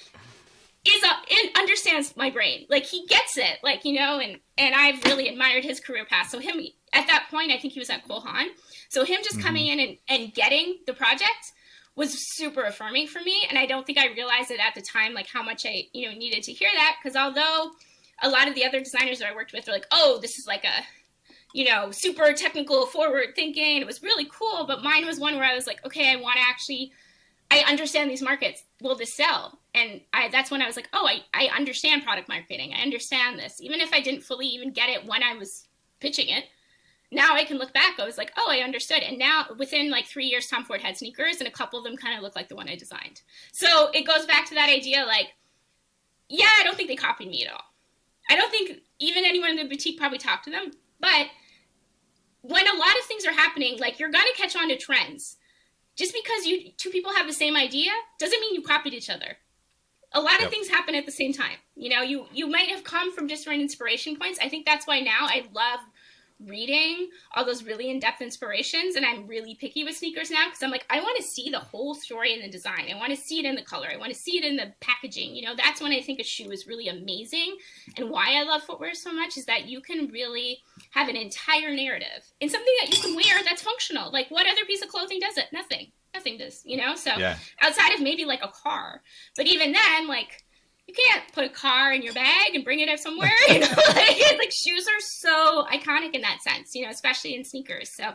understands my brain. Like, he gets it, like, you know, and I've really admired his career path. So him, at that point, I think he was at Cole Haan. So him just coming in and getting the project was super affirming for me. And I don't think I realized it at the time, like how much I, you know, needed to hear that. Because although a lot of the other designers that I worked with were like, oh, this is like a, you know, super technical forward thinking. It was really cool. But mine was one where I was like, okay, I want to actually, I understand these markets. Will this sell? And that's when I was like, oh, I understand product marketing. I understand this. Even if I didn't fully even get it when I was pitching it. now I can look back, I was like, oh, I understood. And now within like 3 years, Tom Ford had sneakers, and a couple of them kind of look like the one I designed. So it goes back to that idea, like, yeah, I don't think they copied me at all. I don't think even anyone in the boutique probably talked to them. But when a lot of things are happening, like, you're going to catch on to trends. Just because two people have the same idea doesn't mean you copied each other. A lot of things happen at the same time. You know, you might have come from different inspiration points. I think that's why now I love reading all those really in-depth inspirations, and I'm really picky with sneakers now, because I'm like, I want to see the whole story in the design. I want to see it in the color. I want to see it in the packaging. You know, that's when I think a shoe is really amazing. And why I love footwear so much is that you can really have an entire narrative in something that you can wear that's functional. Like, what other piece of clothing does it? Nothing does, you know? So outside of maybe like a car, but even then, like, you can't put a car in your bag and bring it up somewhere, you know, like shoes are so iconic in that sense, you know, especially in sneakers. So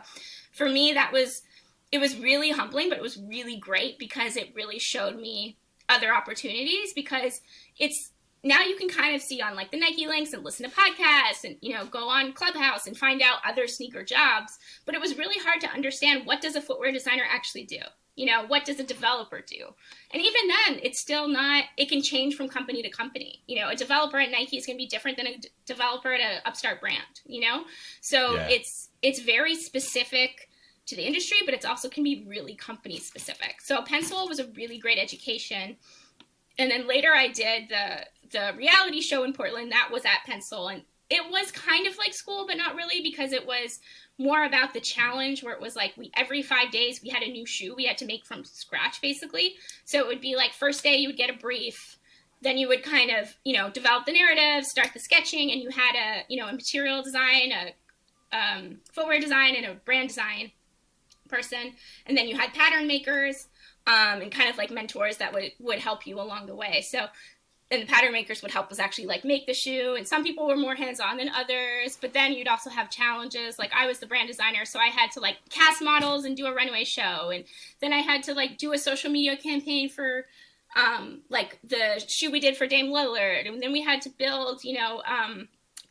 for me, it was really humbling, but it was really great because it really showed me other opportunities, because it's, now you can kind of see on like the Nike links and listen to podcasts and, you know, go on Clubhouse and find out other sneaker jobs. But it was really hard to understand, what does a footwear designer actually do? You know, what does a developer do? And even then, it's still not, it can change from company to company. You know, a developer at Nike is going to be different than a developer at an upstart brand, you know? So it's very specific to the industry, but it's also can be really company specific. So Pensole was a really great education. And then later I did the reality show in Portland that was at Pensole. And it was kind of like school, but not really, because it was more about the challenge, where it was like every 5 days we had a new shoe we had to make from scratch, basically. So it would be like, first day you would get a brief, then you would kind of, you know, develop the narrative, start the sketching, and you had a material design, a footwear design, and a brand design person. And then you had pattern makers, and kind of like mentors that would help you along the way. So then the pattern makers would help us actually like make the shoe. And some people were more hands-on than others, but then you'd also have challenges. Like, I was the brand designer, so I had to like cast models and do a runway show. And then I had to like do a social media campaign for like the shoe we did for Dame Lillard. And then we had to build, you know,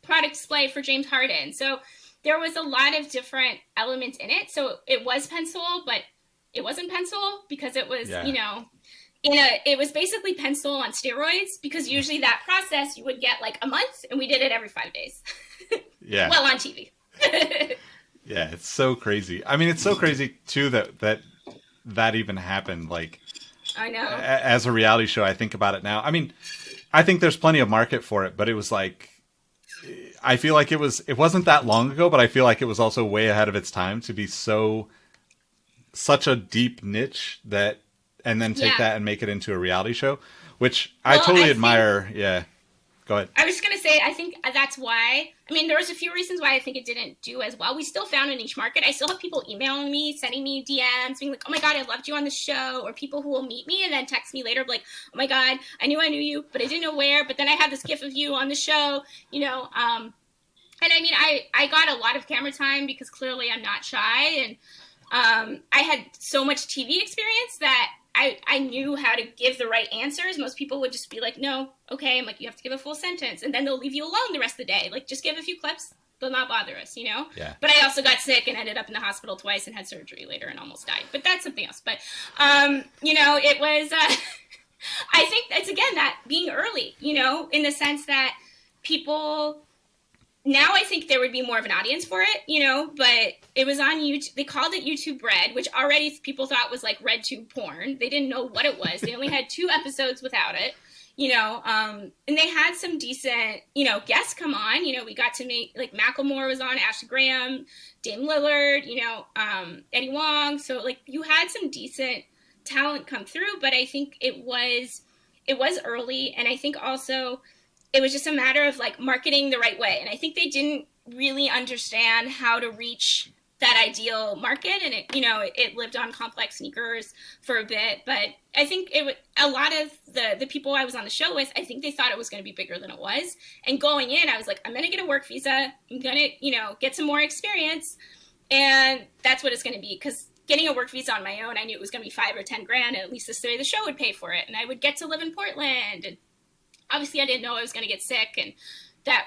product display for James Harden. So there was a lot of different elements in it. So it was Pensole, but it wasn't Pensole, because it was, you know, it was basically Pensole on steroids, because usually that process you would get like a month, and we did it every 5 days. Well, on TV. Yeah, it's so crazy. I mean, it's so crazy too that even happened. Like, I know. As a reality show, I think about it now. I mean, I think there's plenty of market for it, but it was like, I feel like it wasn't that long ago, but I feel like it was also way ahead of its time to be such a deep niche that. And then take that and make it into a reality show, which I totally admire. Yeah. Go ahead. I was just going to say, I think that's why, I mean, there was a few reasons why I think it didn't do as well. We still found a niche market. I still have people emailing me, sending me DMs, being like, oh my God, I loved you on the show. Or people who will meet me and then text me later, like, oh my God, I knew you, but I didn't know where. But then I had this gif of you on the show, you know. And I mean, I got a lot of camera time because clearly I'm not shy. And I had so much TV experience that I knew how to give the right answers. Most people would just be like, no, okay. I'm like, you have to give a full sentence. And then they'll leave you alone the rest of the day. Like, just give a few clips. They'll not bother us, you know? Yeah. But I also got sick and ended up in the hospital twice and had surgery later and almost died. But that's something else. But, you know, it was, I think it's, again, that being early, you know, in the sense that people... Now I think there would be more of an audience for it, you know, but it was on YouTube. They called it YouTube Red, which already people thought was like RedTube porn. They didn't know what it was. They only had 2 episodes without it, you know, and they had some decent, you know, guests come on. You know, we got to meet, like, Macklemore was on, Ashley Graham, Dame Lillard, you know, Eddie Wong. So, like, you had some decent talent come through, but I think it was early, and I think also... it was just a matter of like marketing the right way. And I think they didn't really understand how to reach that ideal market. And it lived on complex sneakers for a bit, but I think a lot of the people I was on the show with, I think they thought it was going to be bigger than it was. And going in, I was like, I'm going to get a work visa. I'm going to, get some more experience. And that's what it's going to be. Cause getting a work visa on my own, I knew it was going to be $5 or $10 grand. And at least this way the show would pay for it. And I would get to live in Portland, and obviously, I didn't know I was going to get sick, and that,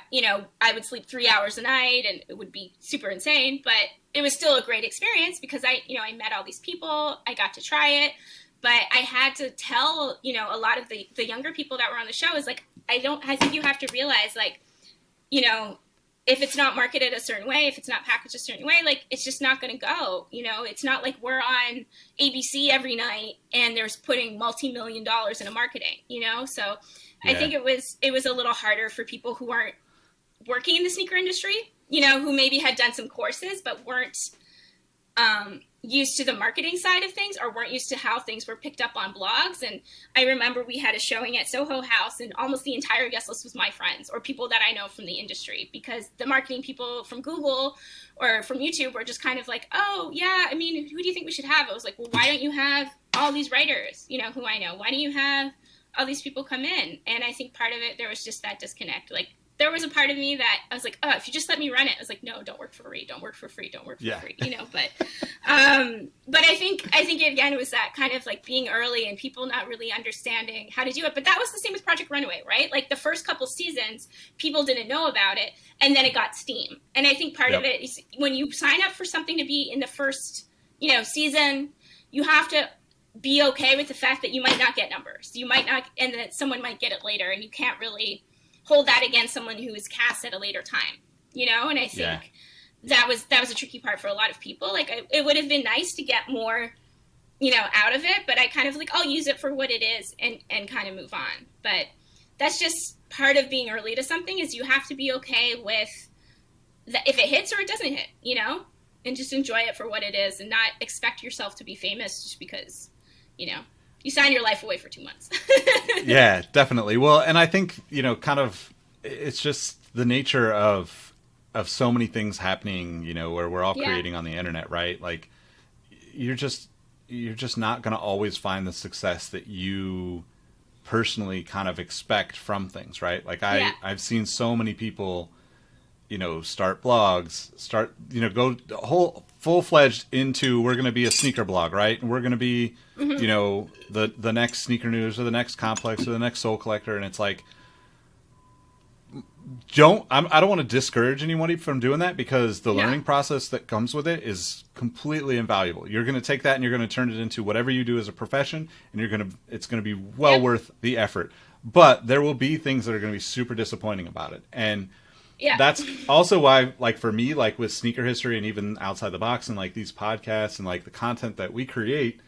I would sleep 3 hours a night and it would be super insane, but it was still a great experience because I met all these people. I got to try it, but I had to tell, a lot of the younger people that were on the show is like, I think you have to realize, like, if it's not marketed a certain way, if it's not packaged a certain way, like, it's just not going to go. It's not like we're on ABC every night and there's putting multi-million dollars into marketing, So I think it was a little harder for people who aren't working in the sneaker industry, who maybe had done some courses but weren't used to the marketing side of things or weren't used to how things were picked up on blogs. And I remember we had a showing at Soho House and almost the entire guest list was my friends or people that I know from the industry, because the marketing people from Google or from YouTube were just kind of like, oh yeah, I mean, who do you think we should have? I was like, well, why don't you have all these writers, who I know? Why don't you have all these people come in? And I think part of it, there was just that disconnect. Like, there was a part of me that I was like, oh, if you just let me run it. I was like, no, don't work for free. Don't work for free. Don't work for free. But I think again, it was that kind of like being early and people not really understanding how to do it. But that was the same with Project Runway, right? Like the first couple seasons, people didn't know about it, and then it got steam. And I think part of it is when you sign up for something to be in the first, season, you have to be okay with the fact that you might not get numbers. You might not, and that someone might get it later, and you can't really hold that against someone who is cast at a later time, and I think that was a tricky part for a lot of people. Like, it would have been nice to get more, out of it, but I kind of like, I'll use it for what it is and kind of move on. But that's just part of being early to something, is you have to be okay with if it hits or it doesn't hit, and just enjoy it for what it is and not expect yourself to be famous just because, you sign your life away for 2 months. Yeah, definitely. Well, and I think, kind of, it's just the nature of so many things happening, where we're all creating on the internet, right? Like, you're just not going to always find the success that you personally kind of expect from things, right? Like I've seen so many people, start blogs, go whole full-fledged into, we're going to be a sneaker blog, right? And we're going to be, the next Sneaker News or the next Complex or the next Soul Collector. And it's like, I don't want to discourage anybody from doing that, because the learning process that comes with it is completely invaluable. You're going to take that and you're going to turn it into whatever you do as a profession, and it's going to be well worth the effort. But there will be things that are going to be super disappointing about it. And that's also why, like, for me, like with sneaker history and even Outside the Box and like these podcasts and like the content that we create,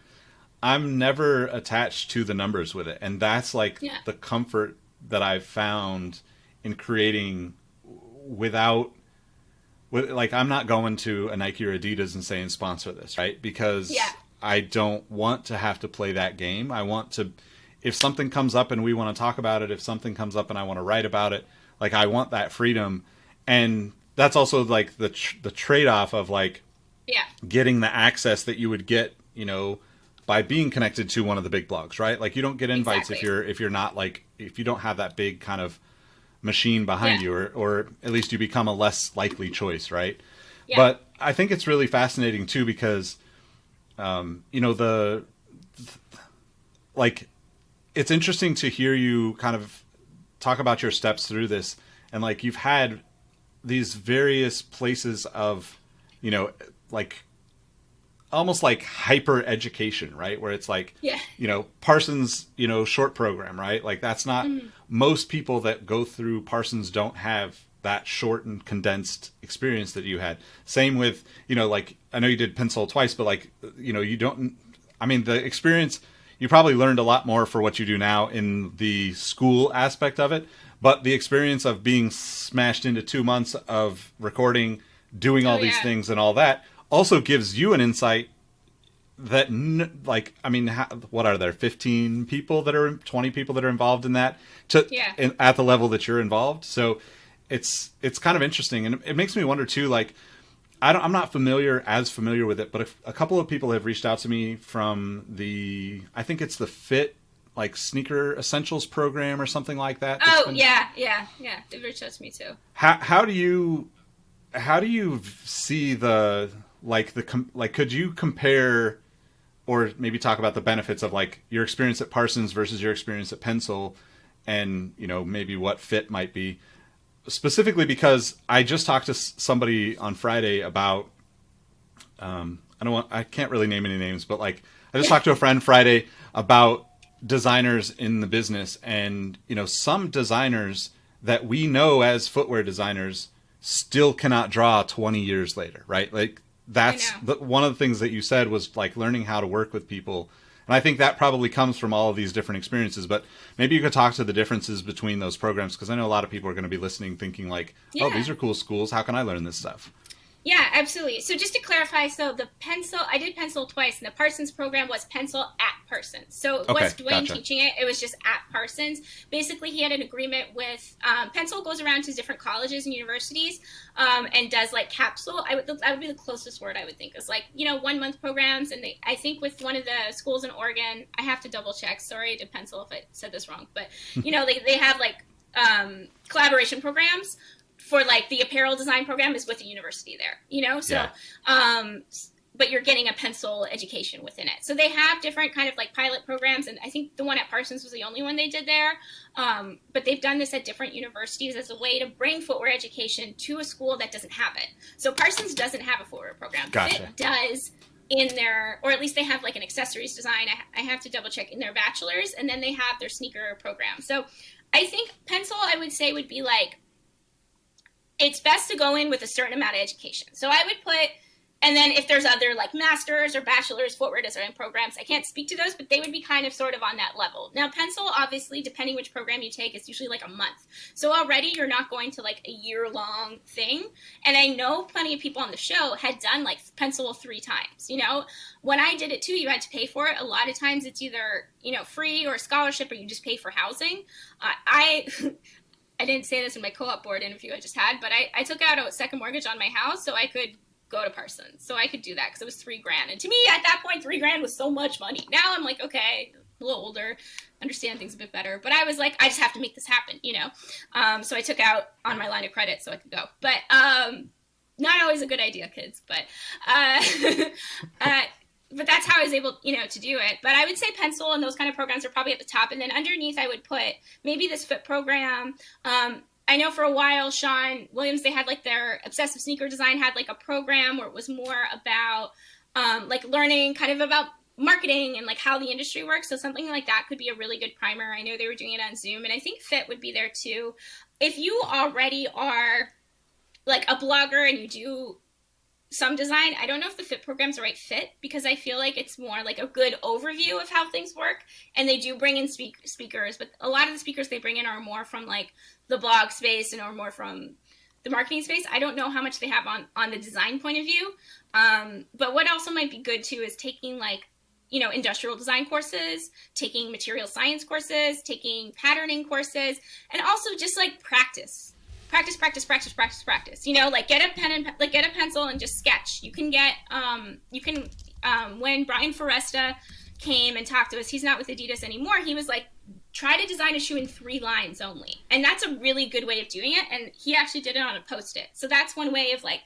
I'm never attached to the numbers with it. And that's like the comfort that I've found in creating like, I'm not going to a Nike or Adidas and saying sponsor this, right? Because I don't want to have to play that game. I want to, if something comes up and we want to talk about it, if something comes up and I want to write about it, like, I want that freedom. And that's also like the trade-off of like getting the access that you would get, by being connected to one of the big blogs, right? Like, you don't get invites if you're not, like, if you don't have that big kind of machine behind you, or at least you become a less likely choice, right? But I think it's really fascinating too, because like, it's interesting to hear you kind of talk about your steps through this, and like, you've had these various places of, like, almost like hyper education, right? Where it's like, Parsons, short program, right? Like, that's not, most people that go through Parsons don't have that short and condensed experience that you had. Same with, like, I know you did Pensole twice, but like, you don't, I mean, the experience, you probably learned a lot more for what you do now in the school aspect of it, but the experience of being smashed into 2 months of recording, doing all these things and all that, also gives you an insight that, like, I mean, what are there, 15 people that are, 20 people that are involved in that at the level that you're involved. So it's kind of interesting. And it makes me wonder too, like, I'm not as familiar with it, but a couple of people have reached out to me from I think it's the Fit, like, Sneaker Essentials program or something like that. They've reached out to me too. How do you see could you compare, or maybe talk about the benefits of, like, your experience at Parsons versus your experience at Pensole, and maybe what Fit might be, specifically because I just talked to somebody on Friday about, I can't really name any names, but like I just talked to a friend Friday about designers in the business, and some designers that we know as footwear designers still cannot draw 20 years later, right? Like that's one of the things that you said was like learning how to work with people. And I think that probably comes from all of these different experiences, but maybe you could talk to the differences between those programs, because I know a lot of people are going to be listening thinking like, oh, these are cool schools. How can I learn this stuff? Yeah, absolutely. So just to clarify, so the Pensole, I did Pensole twice, and the Parsons program was Pensole at Parsons. So it was Dwayne teaching it. It was just at Parsons. Basically, he had an agreement with, Pensole goes around to different colleges and universities and does like capsule. That would be the closest word I would think is like, 1 month programs. And I think with one of the schools in Oregon, I have to double check. Sorry to Pensole if I said this wrong, but they have like collaboration programs for like the apparel design program is with the university there, so, but you're getting a Pensole education within it. So they have different kind of like pilot programs. And I think the one at Parsons was the only one they did there. But they've done this at different universities as a way to bring footwear education to a school that doesn't have it. So Parsons doesn't have a footwear program. Gotcha. It does in their, or at least they have like an accessories design. I have to double check in their bachelor's, and then they have their sneaker program. So I think Pensole, I would say, would be like, it's best to go in with a certain amount of education. So I would put, and then if there's other like master's or bachelor's footwear design programs, I can't speak to those, but they would be kind of sort of on that level. Now, Pensole, obviously, depending which program you take, is usually like a month. So already you're not going to like a year-long thing. And I know plenty of people on the show had done like Pensole 3 times. When I did it too, you had to pay for it. A lot of times it's either, free or scholarship, or you just pay for housing. I didn't say this in my co-op board interview I just had, but I took out a second mortgage on my house so I could go to Parsons. So I could do that because it was $3,000. And to me, at that point, $3,000 was so much money. Now I'm like, okay, a little older, understand things a bit better. But I was like, I just have to make this happen, So I took out on my line of credit so I could go. But not always a good idea, kids. But but that's how I was able, to do it. But I would say Pensole and those kind of programs are probably at the top. And then underneath, I would put maybe this FIT program. I know for a while, Sean Williams, they had like their Obsessive Sneaker Design had like a program where it was more about like learning kind of about marketing and like how the industry works. So something like that could be a really good primer. I know they were doing it on Zoom, and I think FIT would be there too. If you already are like a blogger and you do some design, I don't know if the FIT program's the right fit, because I feel like it's more like a good overview of how things work. And they do bring in speakers, but a lot of the speakers they bring in are more from like the blog space and or more from the marketing space. I don't know how much they have on the design point of view. But what also might be good too is taking like, industrial design courses, taking material science courses, taking patterning courses, and also just like practice. Practice. Like get a pen and get a pencil and just sketch. You can get when Brian Foresta came and talked to us, he's not with Adidas anymore. He was like, try to design a shoe in 3 lines only. And that's a really good way of doing it. And he actually did it on a Post-it. So that's one way of like,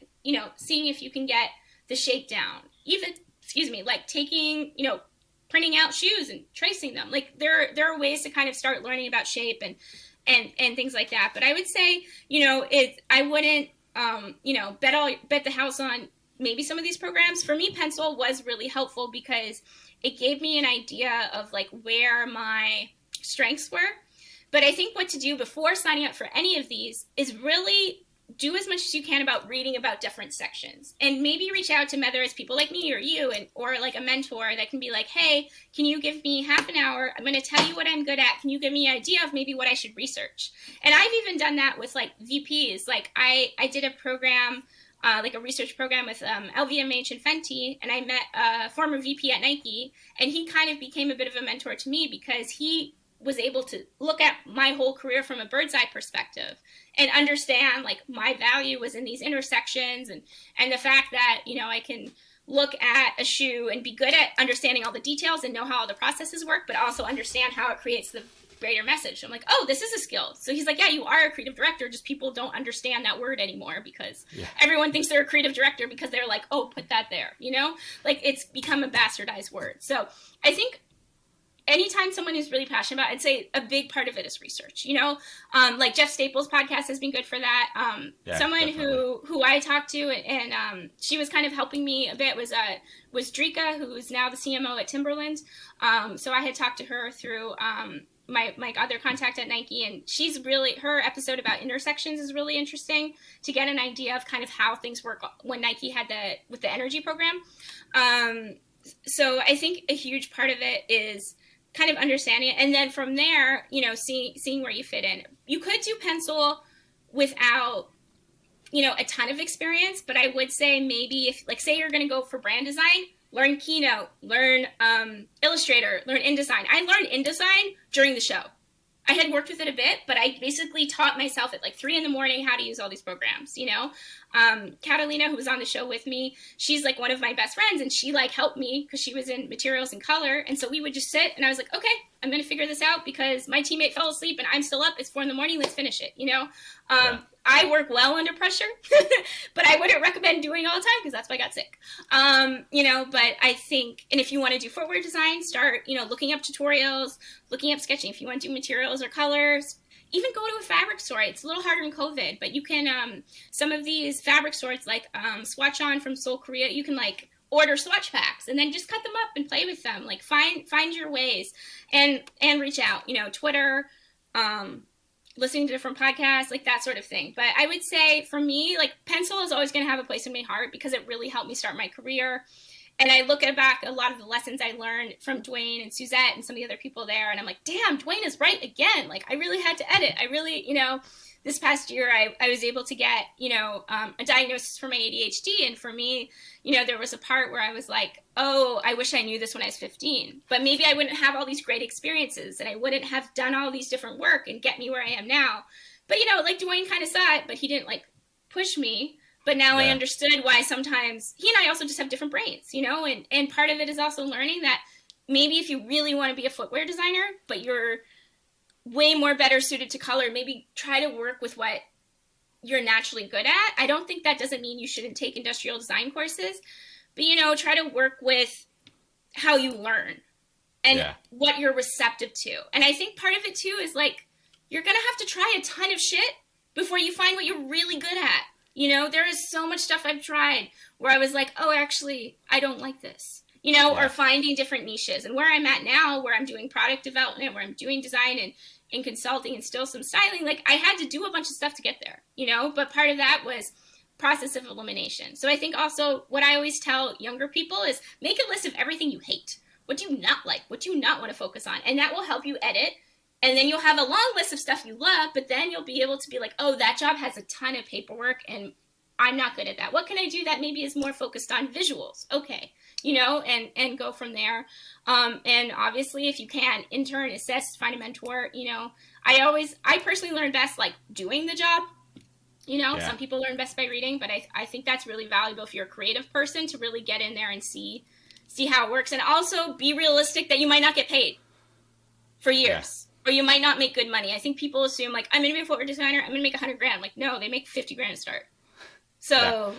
seeing if you can get the shape down. Even, like taking, printing out shoes and tracing them. Like there are ways to kind of start learning about shape and things like that. But I would say, I wouldn't, bet the house on maybe some of these programs. For me, Pensole was really helpful because it gave me an idea of like where my strengths were. But I think what to do before signing up for any of these is really do as much as you can about reading about different sections, and maybe reach out to whether it's people like me or you, or like a mentor that can be like, hey, can you give me half an hour? I'm going to tell you what I'm good at. Can you give me an idea of maybe what I should research? And I've even done that with like VPs. Like I did a program, like a research program with LVMH and Fenty, and I met a former VP at Nike, and he kind of became a bit of a mentor to me because he was able to look at my whole career from a bird's eye perspective and understand like my value was in these intersections, and the fact that, I can look at a shoe and be good at understanding all the details and know how all the processes work, but also understand how it creates the greater message. I'm like, oh, this is a skill. So he's like, yeah, you are a creative director, just people don't understand that word anymore because everyone thinks they're a creative director because they're like, oh, put that there, like it's become a bastardized word. So I think anytime someone is really passionate about it, I'd say a big part of it is research, like Jeff Staples' podcast has been good for that. Someone definitely. who I talked to, and she was kind of helping me a bit, was Drika, who is now the CMO at Timberland. So I had talked to her through my other contact at Nike, and her episode about intersections is really interesting to get an idea of kind of how things work when Nike had with the energy program. So I think a huge part of it is kind of understanding it, and then from there, seeing where you fit in. You could do Pensole without a ton of experience, but I would say maybe if, like, say you're going to go for brand design, learn Keynote, learn Illustrator, learn InDesign. I learned InDesign during the show. I had worked with it a bit, but I basically taught myself at like 3 a.m. how to use all these programs, Catalina, who was on the show with me, she's like one of my best friends, and she like helped me because she was in materials and color. And so we would just sit, and I was like, okay, I'm going to figure this out because my teammate fell asleep and I'm still up. It's 4 a.m. Let's finish it. I work well under pressure, but I wouldn't recommend doing all the time because that's why I got sick. But I think, and if you want to do footwear design, start, looking up tutorials, looking up sketching. If you want to do materials or colors, even go to a fabric store. It's a little harder in COVID, but you can, some of these fabric stores like Swatch On from Seoul, Korea, you can like order swatch packs and then just cut them up and play with them. Like find your ways and reach out, Twitter, listening to different podcasts, like that sort of thing. But I would say for me, like Pensole is always going to have a place in my heart because it really helped me start my career. And I look back a lot of the lessons I learned from Dwayne and Suzette and some of the other people there, and I'm like, damn, Dwayne is right again. Like, I really had to edit. I really, this past year, I was able to get, a diagnosis for my ADHD. And for me, there was a part where I was like, oh, I wish I knew this when I was 15. But maybe I wouldn't have all these great experiences, and I wouldn't have done all these different work and get me where I am now. But, like Dwayne kind of saw it, but he didn't, like, push me. But now I understood why sometimes he and I also just have different brains, and part of it is also learning that maybe if you really want to be a footwear designer, but you're way more better suited to color, maybe try to work with what you're naturally good at. I don't think that doesn't mean you shouldn't take industrial design courses, but, try to work with how you learn and what you're receptive to. And I think part of it too is like, you're going to have to try a ton of shit before you find what you're really good at. There is so much stuff I've tried where I was like, oh, actually, I don't like this, or finding different niches. And where I'm at now, where I'm doing product development, where I'm doing design and consulting and still some styling, like I had to do a bunch of stuff to get there, but part of that was process of elimination. So I think also what I always tell younger people is make a list of everything you hate. What do you not like? What do you not want to focus on? And that will help you edit. And then you'll have a long list of stuff you love, but then you'll be able to be like, oh, that job has a ton of paperwork and I'm not good at that. What can I do that maybe is more focused on visuals? Okay, and go from there. And obviously, if you can, intern, assist, find a mentor. I personally learn best like doing the job. Some people learn best by reading, but I think that's really valuable if you're a creative person to really get in there and see how it works. And also be realistic that you might not get paid for years. Or you might not make good money. I think people assume like, I'm going to be a footwear designer, I'm going to make $100,000. Like, no, they make $50,000 to start. So,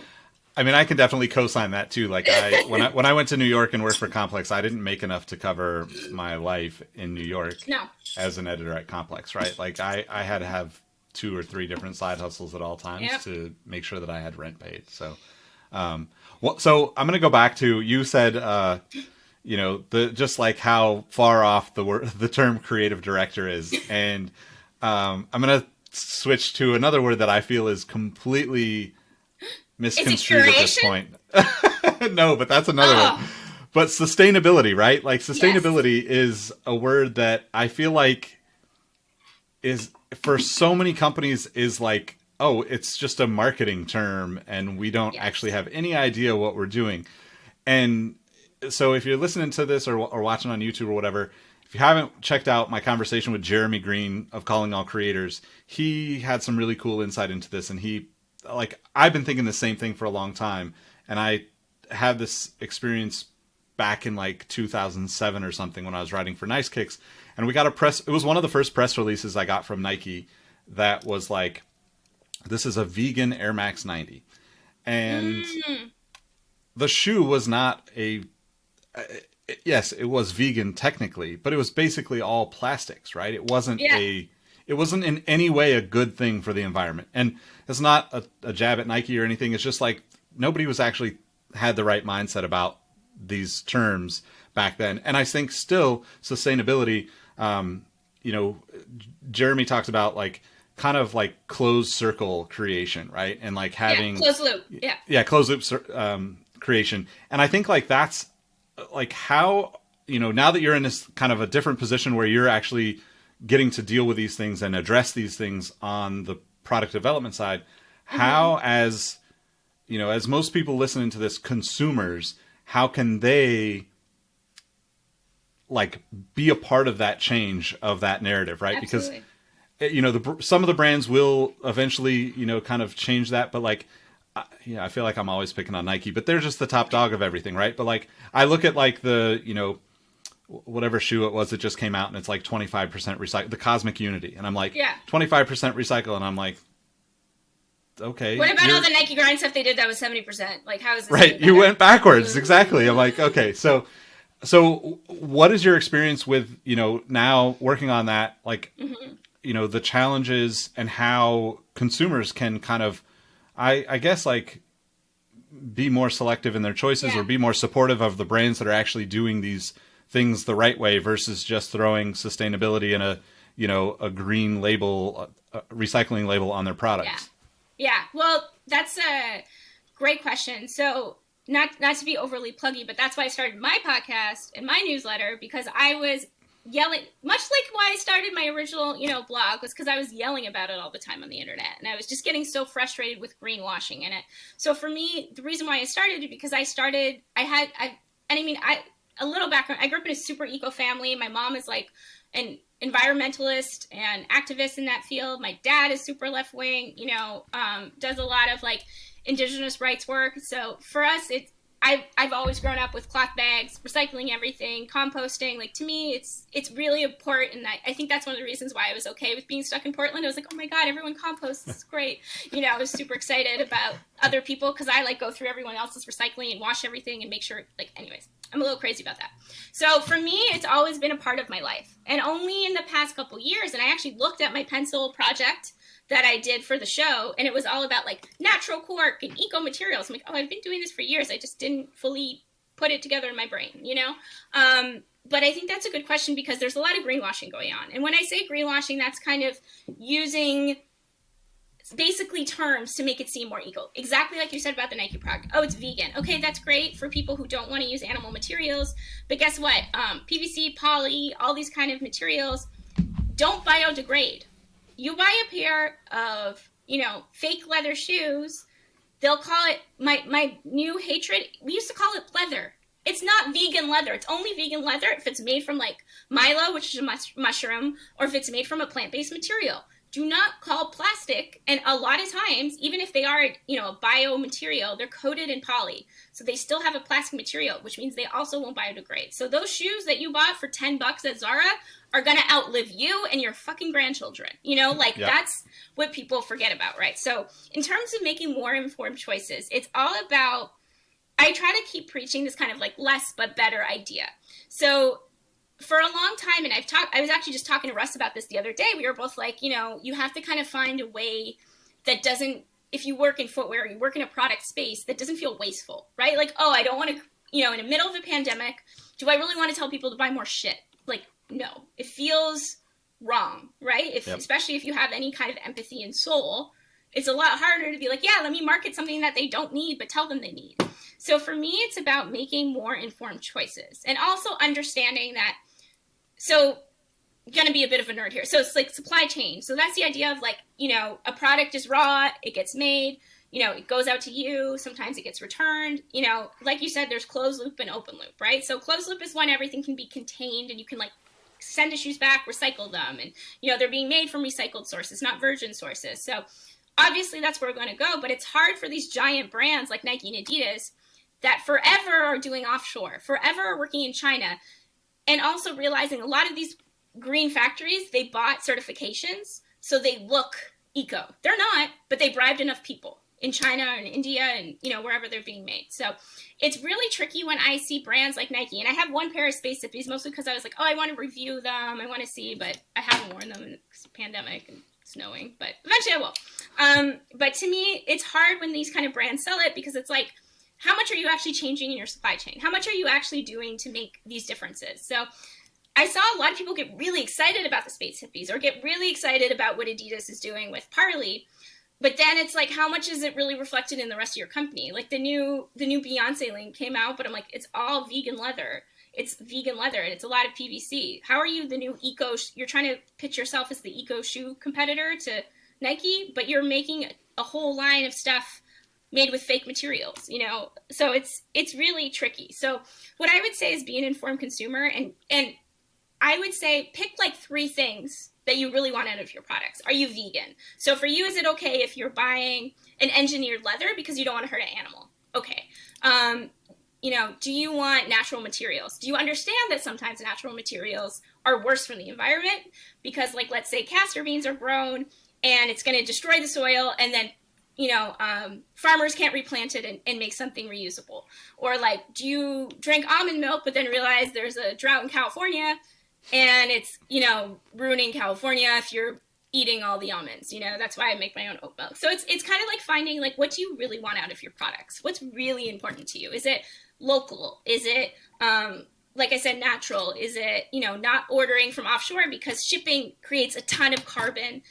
I mean, I can definitely co-sign that too. Like when I went to New York and worked for Complex, I didn't make enough to cover my life in New York as an editor at Complex, right? Like I had to have 2 or 3 different side hustles at all times to make sure that I had rent paid. So, so I'm going to go back to, you said, just like how far off the term creative director is. And I'm going to switch to another word that I feel is completely misconstrued at this point. No, but that's another one. But sustainability, right? Like sustainability is a word that I feel like is for so many companies is like, oh, it's just a marketing term and we don't actually have any idea what we're doing. And so if you're listening to this or watching on YouTube or whatever, if you haven't checked out my conversation with Jeremy Green of Calling All Creators, he had some really cool insight into this. And I've been thinking the same thing for a long time. And I had this experience back in like 2007 or something when I was writing for Nice Kicks. And we got it was one of the first press releases I got from Nike that was like, this is a vegan Air Max 90. And the shoe was not yes, it was vegan technically, but it was basically all plastics, right? It wasn't Yeah. it wasn't in any way a good thing for the environment. And it's not a jab at Nike or anything. It's just like nobody was actually had the right mindset about these terms back then. And I think still sustainability, you know, Jeremy talks about like kind of like closed circle creation, right? And like having closed loop. Yeah. closed loop creation. And I think like that's like how, you know, now that you're in this kind of a different position where you're actually getting to deal with these things and address these things on the product development side, how, as you know, as most people listening to this, consumers, how can they like be a part of that change of that narrative, right? Absolutely. Because you know, some of the brands will eventually, you know, kind of change that, but like, I feel like I'm always picking on Nike, but they're just the top dog of everything, right? But like, I look at like the, you know, whatever shoe it was that just came out and it's like 25% recycle, the Cosmic Unity, and I'm like, 25% recycle, and I'm like, okay. What about all the Nike grind stuff they did that was 70%? Like, how is this right? You went backwards, exactly. I'm like, okay, so what is your experience with, you know, now working on that, like, you know, the challenges and how consumers can kind of, I guess, like, be more selective in their choices or be more supportive of the brands that are actually doing these things the right way versus just throwing sustainability in a, you know, a green label, a recycling label on their products? Yeah. Well, that's a great question. So not to be overly pluggy, but that's why I started my podcast and my newsletter, because I was yelling, much like why I started my original, you know, blog, was because I was yelling about it all the time on the internet, and I was just getting so frustrated with greenwashing in it. So for me, the reason why I started it, because a little background. I grew up in a super eco family. My mom is like an environmentalist and activist in that field. My dad is super left wing, you know, does a lot of like indigenous rights work. So for us, I've always grown up with cloth bags, recycling everything, composting. Like, to me, it's really important. And I think that's one of the reasons why I was okay with being stuck in Portland. I was like, oh my God, everyone composts. It's great. You know, I was super excited about other people because I like go through everyone else's recycling and wash everything and make sure, like, anyways, I'm a little crazy about that. So for me, it's always been a part of my life. And only in the past couple years, and I actually looked at my Pensole project that I did for the show, and it was all about like natural cork and eco materials. I'm like, oh, I've been doing this for years. I just didn't fully put it together in my brain, you know? But I think that's a good question because there's a lot of greenwashing going on. And when I say greenwashing, that's kind of using basically terms to make it seem more eco. Exactly like you said about the Nike product. Oh, it's vegan. Okay, that's great for people who don't want to use animal materials. But guess what? PVC, poly, all these kind of materials don't biodegrade. You buy a pair of, you know, fake leather shoes, they'll call it, my new hatred, we used to call it leather. It's not vegan leather. It's only vegan leather if it's made from like milo, which is a mushroom, or if it's made from a plant-based material. Do not call plastic, and a lot of times, even if they are, you know, a biomaterial, they're coated in poly. So they still have a plastic material, which means they also won't biodegrade. So those shoes that you bought for $10 at Zara are going to outlive you and your fucking grandchildren. You know, like that's what people forget about, right? So in terms of making more informed choices, it's all about, I try to keep preaching this kind of like less but better idea. So for a long time, and I was actually just talking to Russ about this the other day. We were both like, you know, you have to kind of find a way that doesn't, if you work in footwear, you work in a product space that doesn't feel wasteful, right? Like, oh, I don't want to, you know, in the middle of a pandemic, do I really want to tell people to buy more shit? Like, no, it feels wrong, right? Especially if you have any kind of empathy and soul, it's a lot harder to be like, yeah, let me market something that they don't need, but tell them they need. So for me, it's about making more informed choices and also understanding that. So going to be a bit of a nerd here. So it's like supply chain. So that's the idea of like, you know, a product is raw, it gets made, you know, it goes out to you. Sometimes it gets returned, you know, like you said, there's closed loop and open loop, right? So closed loop is when everything can be contained and you can like send issues back, recycle them. And, you know, they're being made from recycled sources, not virgin sources. So obviously that's where we're going to go, but it's hard for these giant brands like Nike and Adidas that forever are doing offshore, forever are working in China. And also realizing a lot of these green factories, they bought certifications so they look eco. They're not, but they bribed enough people. in China and India and, wherever they're being made. So it's really tricky when I see brands like Nike. And I have one pair of Space Hippies, mostly because I was like, oh, I want to review them. I want to see, but I haven't worn them in the pandemic and snowing, but eventually I will. But to me, it's hard when these kind of brands sell it, because it's like, how much are you actually changing in your supply chain? How much are you actually doing to make these differences? So I saw a lot of people get really excited about the Space Hippies, or get really excited about what Adidas is doing with Parley. But then it's like, how much is it really reflected in the rest of your company? Like the new Beyonce link came out, but I'm like, it's all vegan leather. It's vegan leather and it's a lot of PVC. How are you the new eco? You're trying to pitch yourself as the eco shoe competitor to Nike, but you're making a whole line of stuff made with fake materials, So it's really tricky. So what I would say is be an informed consumer, and I would say pick like 3 things that you really want out of your products. Are you vegan? So for you, is it okay if you're buying an engineered leather because you don't want to hurt an animal? Okay. Do you want natural materials? Do you understand that sometimes natural materials are worse for the environment? Because, like, let's say castor beans are grown and it's going to destroy the soil, and then farmers can't replant it and make something reusable. Or like, do you drink almond milk but then realize there's a drought in California and it's, ruining California if you're eating all the almonds? That's why I make my own oat milk. So it's kind of like finding, like, what do you really want out of your products? What's really important to you? Is it local? Is it, like I said, natural? Is it, not ordering from offshore because shipping creates a ton of carbon?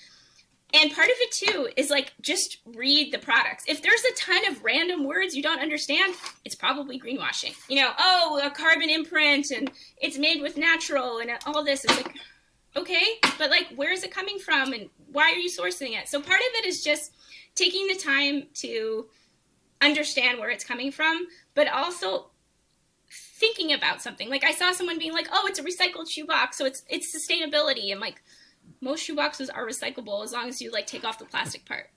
And part of it, too, is, like, just read the products. If there's a ton of random words you don't understand, it's probably greenwashing. A carbon imprint, and it's made with natural, and all this. It's like, okay, but, like, where is it coming from, and why are you sourcing it? So part of it is just taking the time to understand where it's coming from, but also thinking about something. Like, I saw someone being like, oh, it's a recycled shoebox, so it's sustainability. I'm like, most shoeboxes are recyclable as long as you, like, take off the plastic part.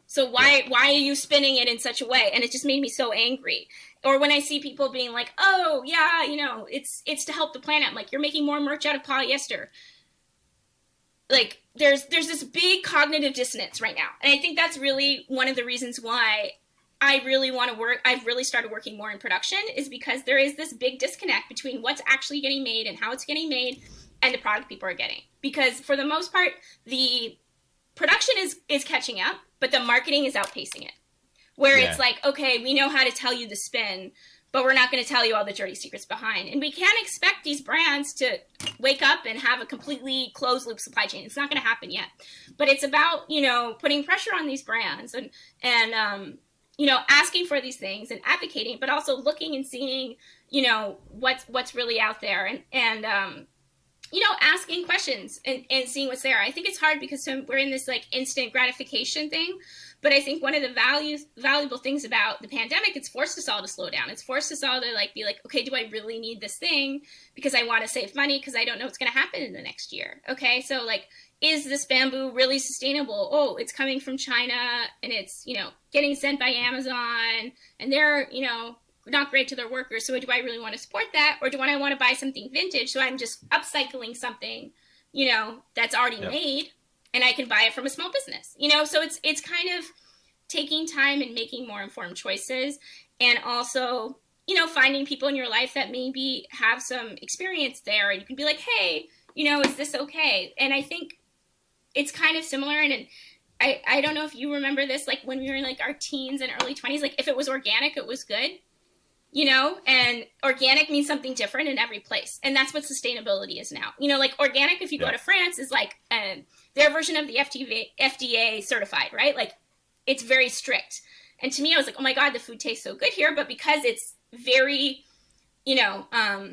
So why are you spinning it in such a way? And it just made me so angry. Or when I see people being like, oh yeah, it's to help the planet. I'm like, you're making more merch out of polyester. Like, there's this big cognitive dissonance right now. And I think that's really one of the reasons why I really want to work. I've really started working more in production, is because there is this big disconnect between what's actually getting made and how it's getting made and the product people are getting. Because for the most part, the production is catching up, but the marketing is outpacing it. Where it's like, okay, we know how to tell you the spin, but we're not going to tell you all the dirty secrets behind. And we can't expect these brands to wake up and have a completely closed loop supply chain. It's not going to happen yet. But it's about, putting pressure on these brands and asking for these things and advocating, but also looking and seeing, what's really out there and asking questions and seeing what's there. I think it's hard because we're in this, like, instant gratification thing. But I think one of the valuable things about the pandemic, it's forced us all to slow down. It's forced us all to, like, be like, okay, do I really need this thing? Because I want to save money because I don't know what's going to happen in the next year. Okay, so, like, is this bamboo really sustainable? Oh, it's coming from China and it's, getting sent by Amazon and they're, not great to their workers. So do I really want to support that? Or do I want to buy something vintage? So I'm just upcycling something, that's already made, and I can buy it from a small business, So it's kind of taking time and making more informed choices, and also, finding people in your life that maybe have some experience there, and you can be like, hey, is this okay? And I think it's kind of similar, and I don't know if you remember this, like when we were in, like, our teens and early 20s, like if it was organic, it was good. And organic means something different in every place. And that's what sustainability is now. Like organic, if you go to France, is like their version of the FDA certified, right? Like, it's very strict. And to me, I was like, oh my God, the food tastes so good here. But because it's very,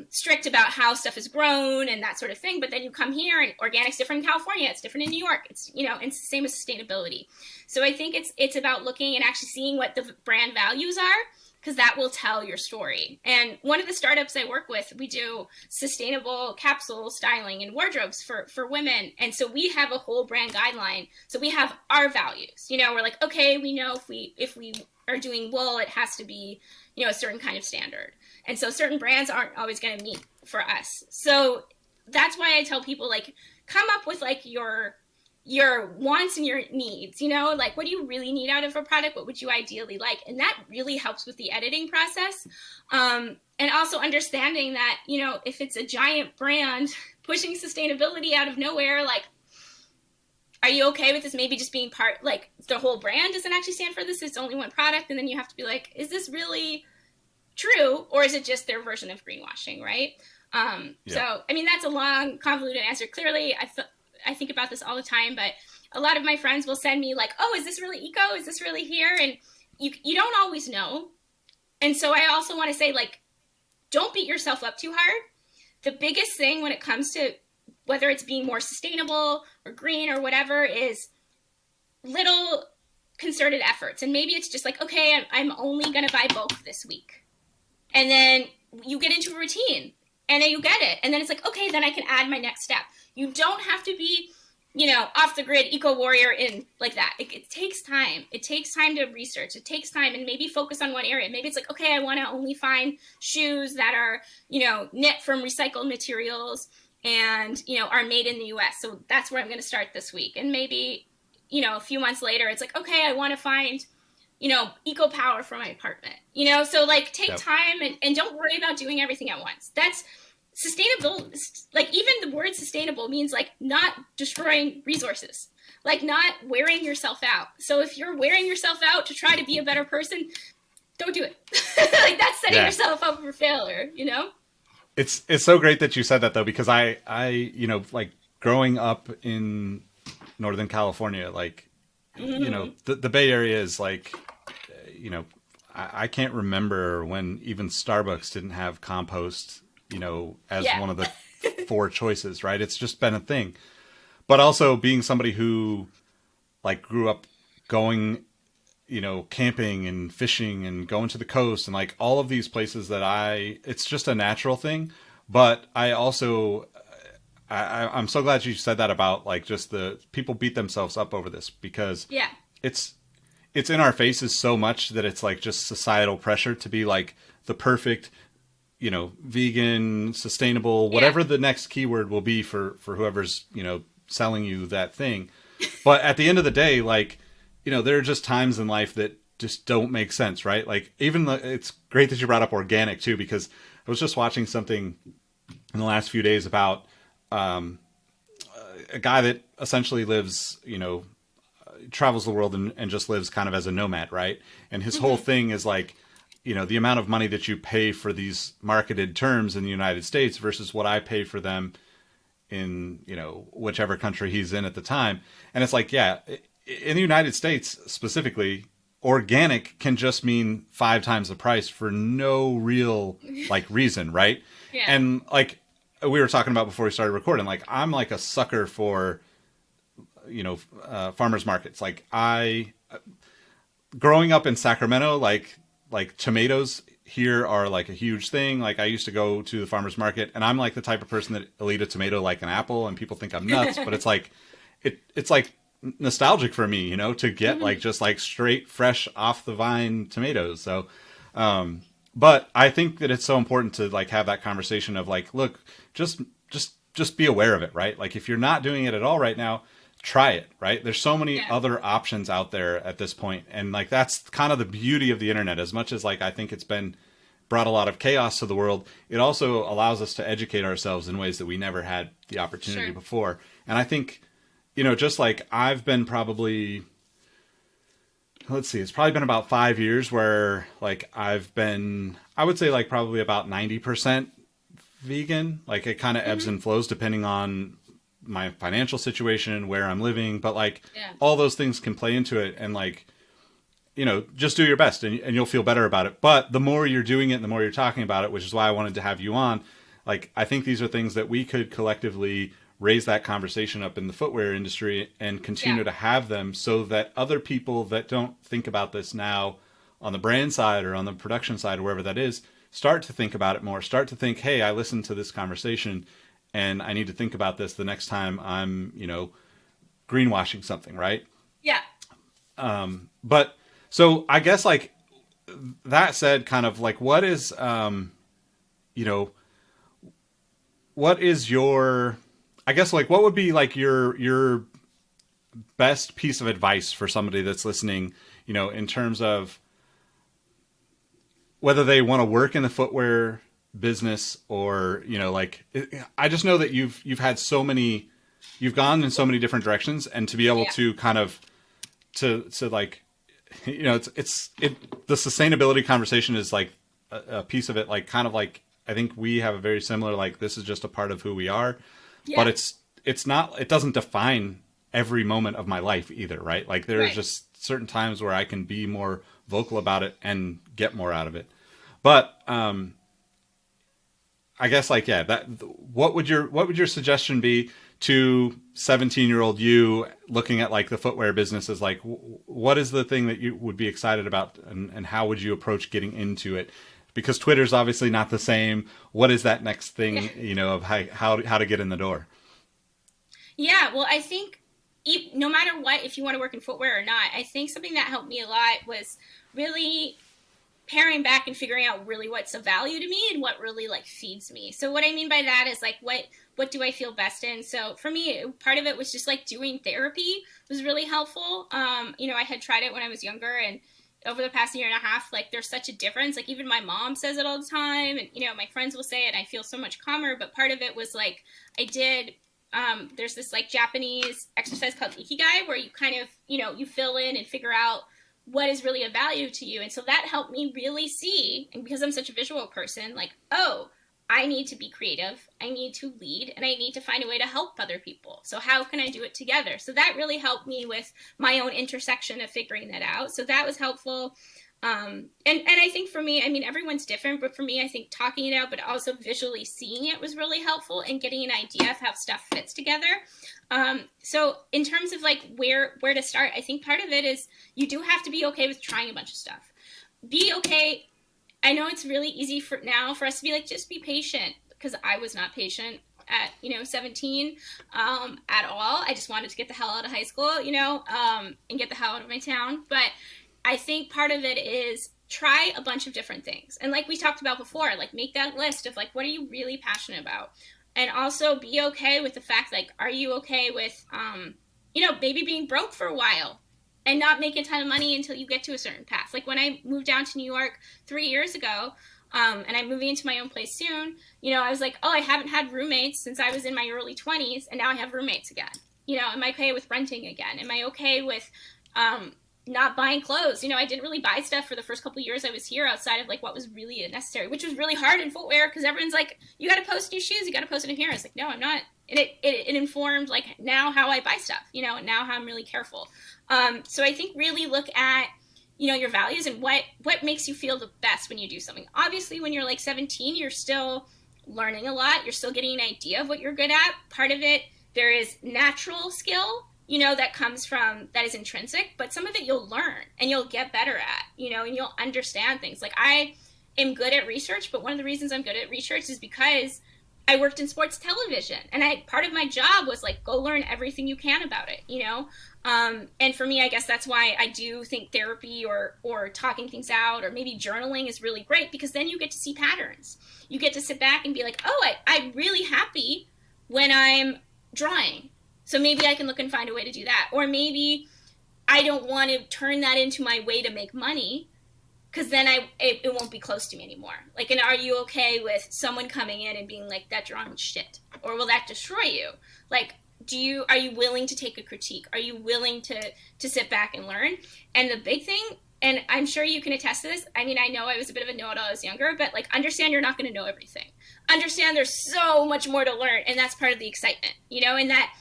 strict about how stuff is grown and that sort of thing. But then you come here and organic's different in California. It's different in New York. It's, it's the same as sustainability. So I think it's about looking and actually seeing what the brand values are, because that will tell your story. And one of the startups I work with, we do sustainable capsule styling and wardrobes for women. And so we have a whole brand guideline. So we have our values. We're like, okay, we know if we are doing wool, it has to be, a certain kind of standard. And so certain brands aren't always going to meet for us. So that's why I tell people, like, come up with, like, your your wants and your needs, you know, like what do you really need out of a product? What would you ideally like? And that really helps with the editing process. And also understanding that, you know, if it's a giant brand pushing sustainability out of nowhere, like, are you okay with this maybe just being part, like the whole brand doesn't actually stand for this, it's only one product, and then you have to be like, is this really true, or is it just their version of greenwashing, right? So, I mean, that's a long, convoluted answer. Clearly, I think about this all the time, but a lot of my friends will send me like, oh, is this really eco? Is this really here? And you don't always know. And so I also want to say, like, don't beat yourself up too hard. The biggest thing when it comes to whether it's being more sustainable or green or whatever is little concerted efforts. And maybe it's just like, okay, I'm only going to buy bulk this week. And then you get into a routine and then you get it. And then it's like, okay, then I can add my next step. You don't have to be, you know, off the grid eco warrior in like that. It takes time. It takes time to research. It takes time, and maybe focus on one area. Maybe it's like, okay, I want to only find shoes that are, you know, knit from recycled materials and, you know, are made in the US. So that's where I'm going to start this week. And maybe, you know, a few months later, it's like, okay, I want to find, you know, eco power for my apartment, you know? So like take time and don't worry about doing everything at once. That's sustainable. Like even the word sustainable means like not destroying resources, like not wearing yourself out. So if you're wearing yourself out to try to be a better person, don't do it. Like that's setting yourself up for failure, you know? It's so great that you said that though, because I you know, like growing up in Northern California, like, you know, the Bay Area is like, you know, I can't remember when even Starbucks didn't have compost, you know, as one of the 4 choices, right? It's just been a thing. But also being somebody who like grew up going, you know, camping and fishing and going to the coast and like all of these places that it's just a natural thing. But I also, I'm so glad you said that about like just the people beat themselves up over this, because it's in our faces so much that it's like just societal pressure to be like the perfect, you know, vegan, sustainable, whatever the next keyword will be for whoever's, you know, selling you that thing. But at the end of the day, like, you know, there are just times in life that just don't make sense, right? Like even it's great that you brought up organic too, because I was just watching something in the last few days about a guy that essentially lives, you know, travels the world and just lives kind of as a nomad, right? And his whole thing is like, you know, the amount of money that you pay for these marketed terms in the United States versus what I pay for them in, you know, whichever country he's in at the time. And it's like, yeah, in the United States specifically, organic can just mean 5 times the price for no real like reason, right? And like we were talking about before we started recording, like I'm like a sucker for, you know, farmers markets. Like growing up in Sacramento, like tomatoes here are like a huge thing. Like I used to go to the farmer's market, and I'm like the type of person that will eat a tomato like an apple, and people think I'm nuts, but it's like, it's like nostalgic for me, you know, to get like just like straight, fresh off the vine tomatoes. So, but I think that it's so important to like have that conversation of like, look, just be aware of it, right? Like if you're not doing it at all right now, try it, right? There's so many other options out there at this point. And like, that's kind of the beauty of the internet. As much as like, I think it's brought a lot of chaos to the world, it also allows us to educate ourselves in ways that we never had the opportunity before. And I think, you know, just like I've been probably, let's see, it's probably been about 5 years where like I've been, I would say like probably about 90% vegan. Like it kind of ebbs and flows depending on my financial situation, where I'm living, but like all those things can play into it. And like, you know, just do your best and you'll feel better about it. But the more you're doing it and the more you're talking about it, which is why I wanted to have you on, like, I think these are things that we could collectively raise that conversation up in the footwear industry and continue to have them, so that other people that don't think about this now on the brand side or on the production side or wherever that is, start to think about it more, start to think, hey, I listened to this conversation and I need to think about this the next time I'm, you know, greenwashing something, right? Yeah. But so I guess like that said, kind of like what is, you know, what is your, I guess like what would be like your best piece of advice for somebody that's listening, in terms of whether they want to work in the footwear business or, I just know that you've had you've gone in so many different directions, and to be able to kind of, to like, the sustainability conversation is like a piece of it, like kind of like, I think we have a very similar, like, this is just a part of who we are, but it's not, it doesn't define every moment of my life either. Right. Like there's just certain times where I can be more vocal about it and get more out of it. But, I guess like, what would your suggestion be to 17-year-old you looking at like the footwear business? Is like, what is the thing that you would be excited about, and how would you approach getting into it? Because Twitter's obviously not the same. What is that next thing, of how to get in the door? Yeah, well, I think no matter what, if you want to work in footwear or not, I think something that helped me a lot was really paring back and figuring out really what's of value to me and what really like feeds me. So what I mean by that is like, what do I feel best in? So for me, part of it was just like doing therapy was really helpful. I had tried it when I was younger, and over the past year and a half, like there's such a difference. Like even my mom says it all the time, and my friends will say it, and I feel so much calmer. But part of it was like I did there's this like Japanese exercise called Ikigai, where you kind of, you fill in and figure out what is really of value to you. And so that helped me really see, and because I'm such a visual person, like, oh, I need to be creative, I need to lead, and I need to find a way to help other people. So how can I do it together? So that really helped me with my own intersection of figuring that out. So that was helpful. And I think for me, I mean, everyone's different, but for me, I think talking it out, but also visually seeing it was really helpful, and getting an idea of how stuff fits together. So in terms of like where to start, I think part of it is you do have to be okay with trying a bunch of stuff. Be okay. I know it's really easy for us to be like, just be patient, because I was not patient at 17 at all. I just wanted to get the hell out of high school, and get the hell out of my town. But I think part of it is try a bunch of different things. And like we talked about before, like make that list of like, what are you really passionate about? And also be okay with the fact, like, are you okay with, maybe being broke for a while and not making a ton of money until you get to a certain path? Like when I moved down to New York 3 years ago, and I'm moving into my own place soon, I was like, oh, I haven't had roommates since I was in my early 20s, and now I have roommates again. Am I okay with renting again? Am I okay with, not buying clothes? I didn't really buy stuff for the first couple of years I was here outside of like what was really necessary, which was really hard in footwear, because everyone's like, you got to post new shoes, you got to post it in here. I was like, no, I'm not. And it informed like now how I buy stuff, and now how I'm really careful. So I think really look at, your values and what makes you feel the best when you do something. Obviously, when you're like 17, you're still learning a lot. You're still getting an idea of what you're good at. Part of it, there is natural skill, that comes from, that is intrinsic, but some of it you'll learn and you'll get better at, and you'll understand things. Like I am good at research, but one of the reasons I'm good at research is because I worked in sports television, and part of my job was like, go learn everything you can about it, and for me, I guess that's why I do think therapy or talking things out, or maybe journaling is really great, because then you get to see patterns. You get to sit back and be like, oh, I'm really happy when I'm drawing. So maybe I can look and find a way to do that. Or maybe I don't want to turn that into my way to make money, because then it won't be close to me anymore. Like, and are you okay with someone coming in and being like, that drawing's shit? Or will that destroy you? Like, are you willing to take a critique? Are you willing to sit back and learn? And the big thing, and I'm sure you can attest to this, I mean, I know I was a bit of a know-it-all as younger, but like, understand you're not going to know everything. Understand there's so much more to learn, and that's part of the excitement, and that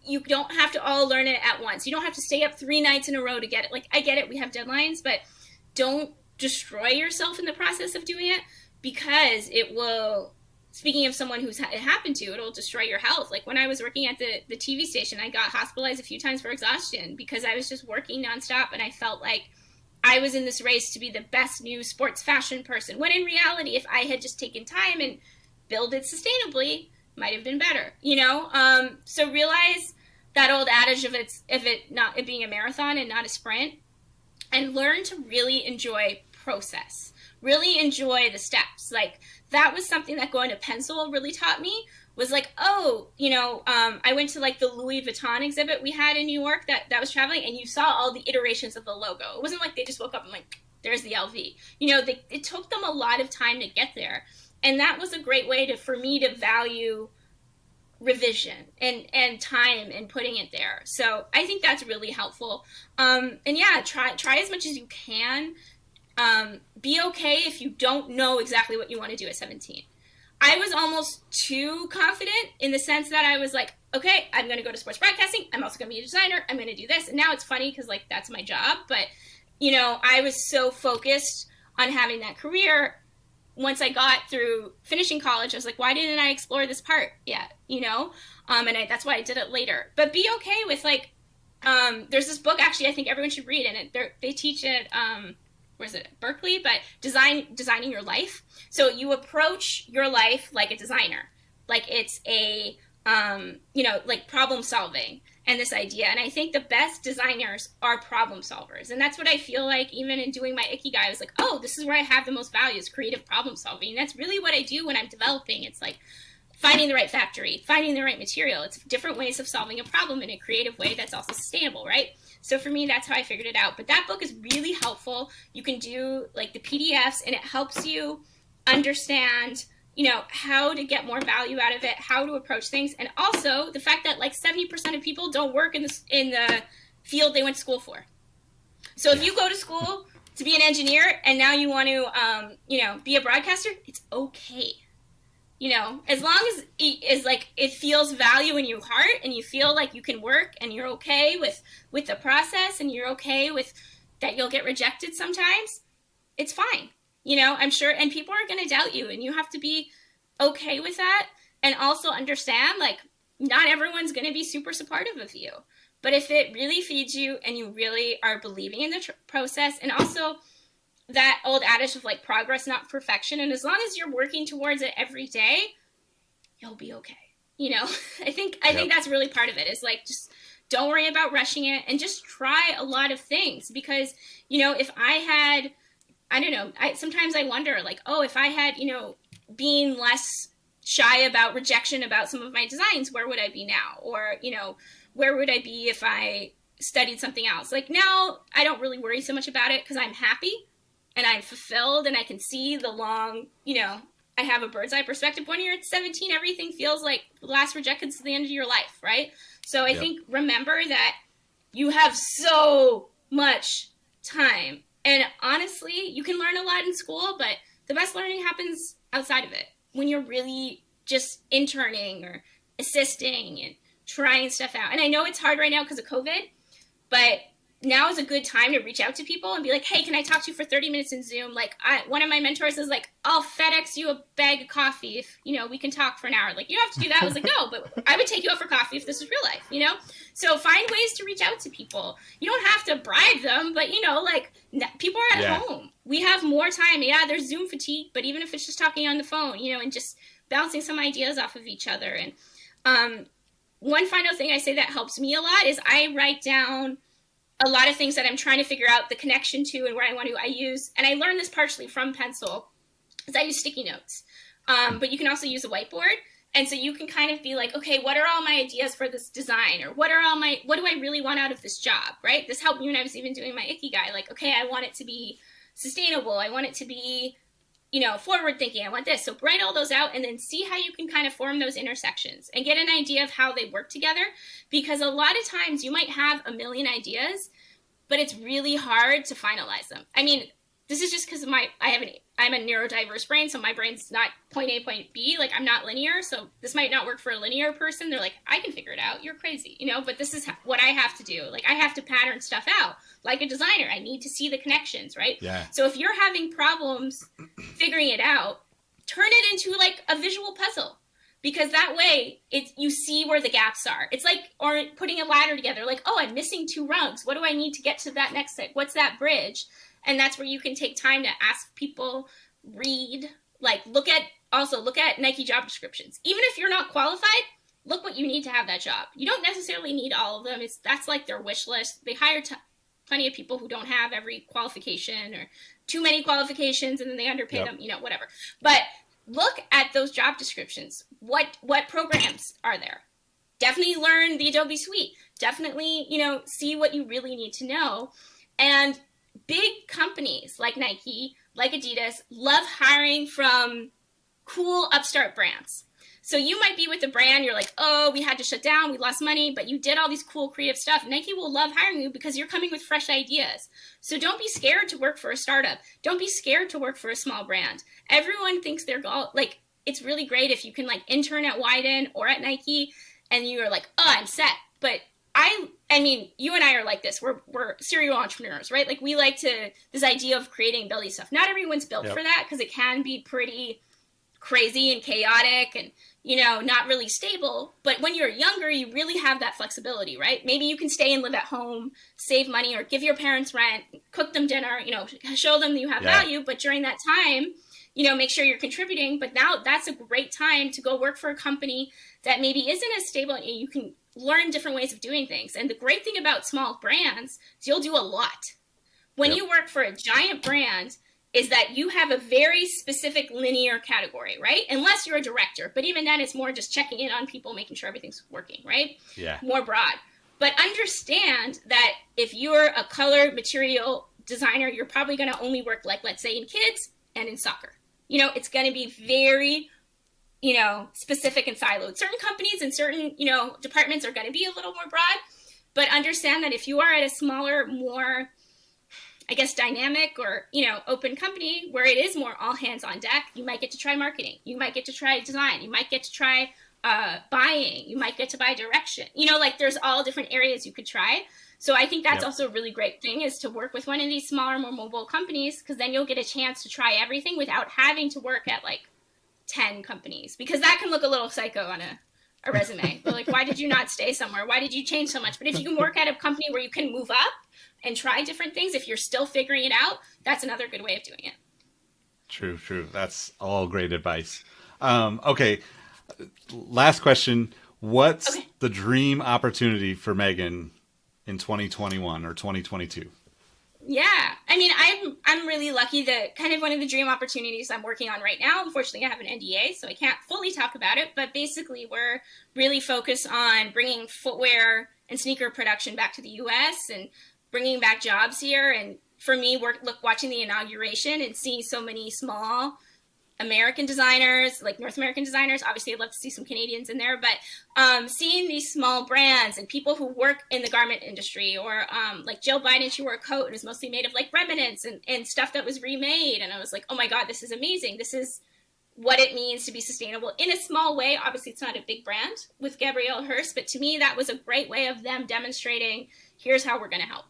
you don't have to all learn it at once. You don't have to stay up 3 nights in a row to get it. Like, I get it, we have deadlines, but don't destroy yourself in the process of doing it, because it will, speaking of someone who's it happened to, it'll destroy your health. Like when I was working at the TV station, I got hospitalized a few times for exhaustion, because I was just working nonstop, and I felt like I was in this race to be the best new sports fashion person, when in reality, if I had just taken time and build it sustainably, might have been better, so realize that old adage of it being a marathon and not a sprint, and learn to really enjoy process, really enjoy the steps. Like that was something that going to Pensole really taught me, was like, oh, I went to like the Louis Vuitton exhibit we had in New York that was traveling, and you saw all the iterations of the logo. It wasn't like they just woke up and like, there's the LV. It took them a lot of time to get there. And that was a great way for me to value revision and time and putting it there. So I think that's really helpful. And yeah, try as much as you can. Be okay if you don't know exactly what you want to do at 17. I was almost too confident in the sense that I was like, okay, I'm going to go to sports broadcasting. I'm also going to be a designer. I'm going to do this. And now it's funny because like that's my job. But, I was so focused on having that career. Once I got through finishing college, I was like, why didn't I explore this part yet? And that's why I did it later. But be okay with like, there's this book actually I think everyone should read, and they teach it, where is it, Berkeley, but designing your life. So you approach your life like a designer, like it's a, like problem solving and this idea. And I think the best designers are problem solvers. And that's what I feel like even in doing my Ikigai, I was like, oh, this is where I have the most value, is creative problem solving. And that's really what I do when I'm developing. It's like finding the right factory, finding the right material. It's different ways of solving a problem in a creative way that's also sustainable, right? So for me, that's how I figured it out. But that book is really helpful. You can do like the PDFs, and it helps you understand, how to get more value out of it, how to approach things. And also the fact that like 70% of people don't work in the field they went to school for. So if you go to school to be an engineer and now you want to, be a broadcaster, it's okay. As long as it feels value in your heart and you feel like you can work and you're okay with the process and you're okay with that you'll get rejected sometimes, it's fine. I'm sure, and people are going to doubt you, and you have to be okay with that, and also understand like not everyone's going to be super supportive of you. But if it really feeds you and you really are believing in the process, and also that old adage of like progress, not perfection, and as long as you're working towards it every day, you'll be okay. I think that's really part of it, is like, just don't worry about rushing it and just try a lot of things. Because, if I had, I don't know, sometimes I wonder like, oh, if I had, being less shy about rejection about some of my designs, where would I be now? Or, where would I be if I studied something else? Like now I don't really worry so much about it because I'm happy and I'm fulfilled and I can see the long, I have a bird's eye perspective. When you're at 17, everything feels like the last rejection is the end of your life, right? So I think remember that you have so much time. And honestly, you can learn a lot in school, but the best learning happens outside of it, when you're really just interning or assisting and trying stuff out. And I know it's hard right now because of COVID, but now is a good time to reach out to people and be like, hey, can I talk to you for 30 minutes in Zoom? Like one of my mentors is like, I'll FedEx you a bag of coffee if, we can talk for an hour. Like, you don't have to do that. I was like, no, but I would take you out for coffee if this was real life, So find ways to reach out to people. You don't have to bribe them, but, people are at home. We have more time. Yeah, there's Zoom fatigue, but even if it's just talking on the phone, and just bouncing some ideas off of each other. And one final thing I say that helps me a lot is I write down a lot of things that I'm trying to figure out the connection to and where I want to. And I learned this partially from Pensole, is I use sticky notes. But you can also use a whiteboard. And so you can kind of be like, okay, what are all my ideas for this design? Or what do I really want out of this job, right? This helped me when I was even doing my Ikigai. Like, okay, I want it to be sustainable. I want it to be, forward thinking. I want this. So write all those out and then see how you can kind of form those intersections and get an idea of how they work together. Because a lot of times you might have a million ideas, but it's really hard to finalize them. I mean, this is just because I'm a neurodiverse brain, so my brain's not point A, point B. Like, I'm not linear, so this might not work for a linear person. They're like, I can figure it out. You're crazy, But this is what I have to do. Like, I have to pattern stuff out. Like a designer, I need to see the connections, right? Yeah. So if you're having problems figuring it out, turn it into like a visual puzzle. Because that way, you see where the gaps are. It's like, or putting a ladder together. Like, oh, I'm missing 2 rungs. What do I need to get to that next thing? What's that bridge? And that's where you can take time to ask people, read, like look at Nike job descriptions. Even if you're not qualified, look what you need to have that job. You don't necessarily need all of them. That's like their wish list. They hire plenty of people who don't have every qualification or too many qualifications, and then they underpay them, whatever. But look at those job descriptions. What programs are there? Definitely learn the Adobe Suite. Definitely, see what you really need to know. And big companies like Nike, like Adidas, love hiring from cool upstart brands. So you might be with a brand, you're like, oh, we had to shut down, we lost money, but you did all these cool creative stuff. Nike will love hiring you because you're coming with fresh ideas. So don't be scared to work for a startup. Don't be scared to work for a small brand. Everyone thinks it's really great if you can intern at Wyden or at Nike and you're like, oh, I'm set. But I mean, you and I are like this. We're serial entrepreneurs, right? We like this idea of creating and building stuff. Not everyone's built for that because it can be pretty crazy and chaotic and, not really stable. But when you're younger, you really have that flexibility, right? Maybe you can stay and live at home, save money, or give your parents rent, cook them dinner, show them that you have value. But during that time, make sure you're contributing. But now that's a great time to go work for a company that maybe isn't as stable and you can learn different ways of doing things. And the great thing about small brands is you'll do a lot. When you work for a giant brand, is that you have a very specific linear category, right? Unless you're a director. But even then, it's more just checking in on people, making sure everything's working, right? Yeah. More broad. But understand that if you're a color material designer, you're probably going to only work let's say, in kids and in soccer. It's going to be very, specific and siloed. Certain companies and certain, departments are going to be a little more broad. But understand that if you are at a smaller, more dynamic or, open company where it is more all hands on deck, you might get to try marketing. You might get to try design. You might get to try buying. You might get to buy direction. There's all different areas you could try. So I think that's also a really great thing is to work with one of these smaller, more mobile companies because then you'll get a chance to try everything without having to work at 10 companies because that can look a little psycho on a resume. But why did you not stay somewhere? Why did you change so much? But if you can work at a company where you can move up and try different things, if you're still figuring it out, that's another good way of doing it. True. That's all great advice. Okay. Last question. What's the dream opportunity for Megan in 2021 or 2022? Yeah. I mean, I'm really lucky that kind of one of the dream opportunities I'm working on right now, unfortunately I have an NDA, so I can't fully talk about it, but basically we're really focused on bringing footwear and sneaker production back to the US and bringing back jobs here. And for me, watching the inauguration and seeing so many small American designers, North American designers, obviously I'd love to see some Canadians in there, but seeing these small brands and people who work in the garment industry or Jill Biden, she wore a coat and is mostly made of remnants and stuff that was remade. And I was like, oh my God, this is amazing. This is what it means to be sustainable in a small way. Obviously it's not a big brand with Gabrielle Hearst, but to me, that was a great way of them demonstrating, here's how we're going to help,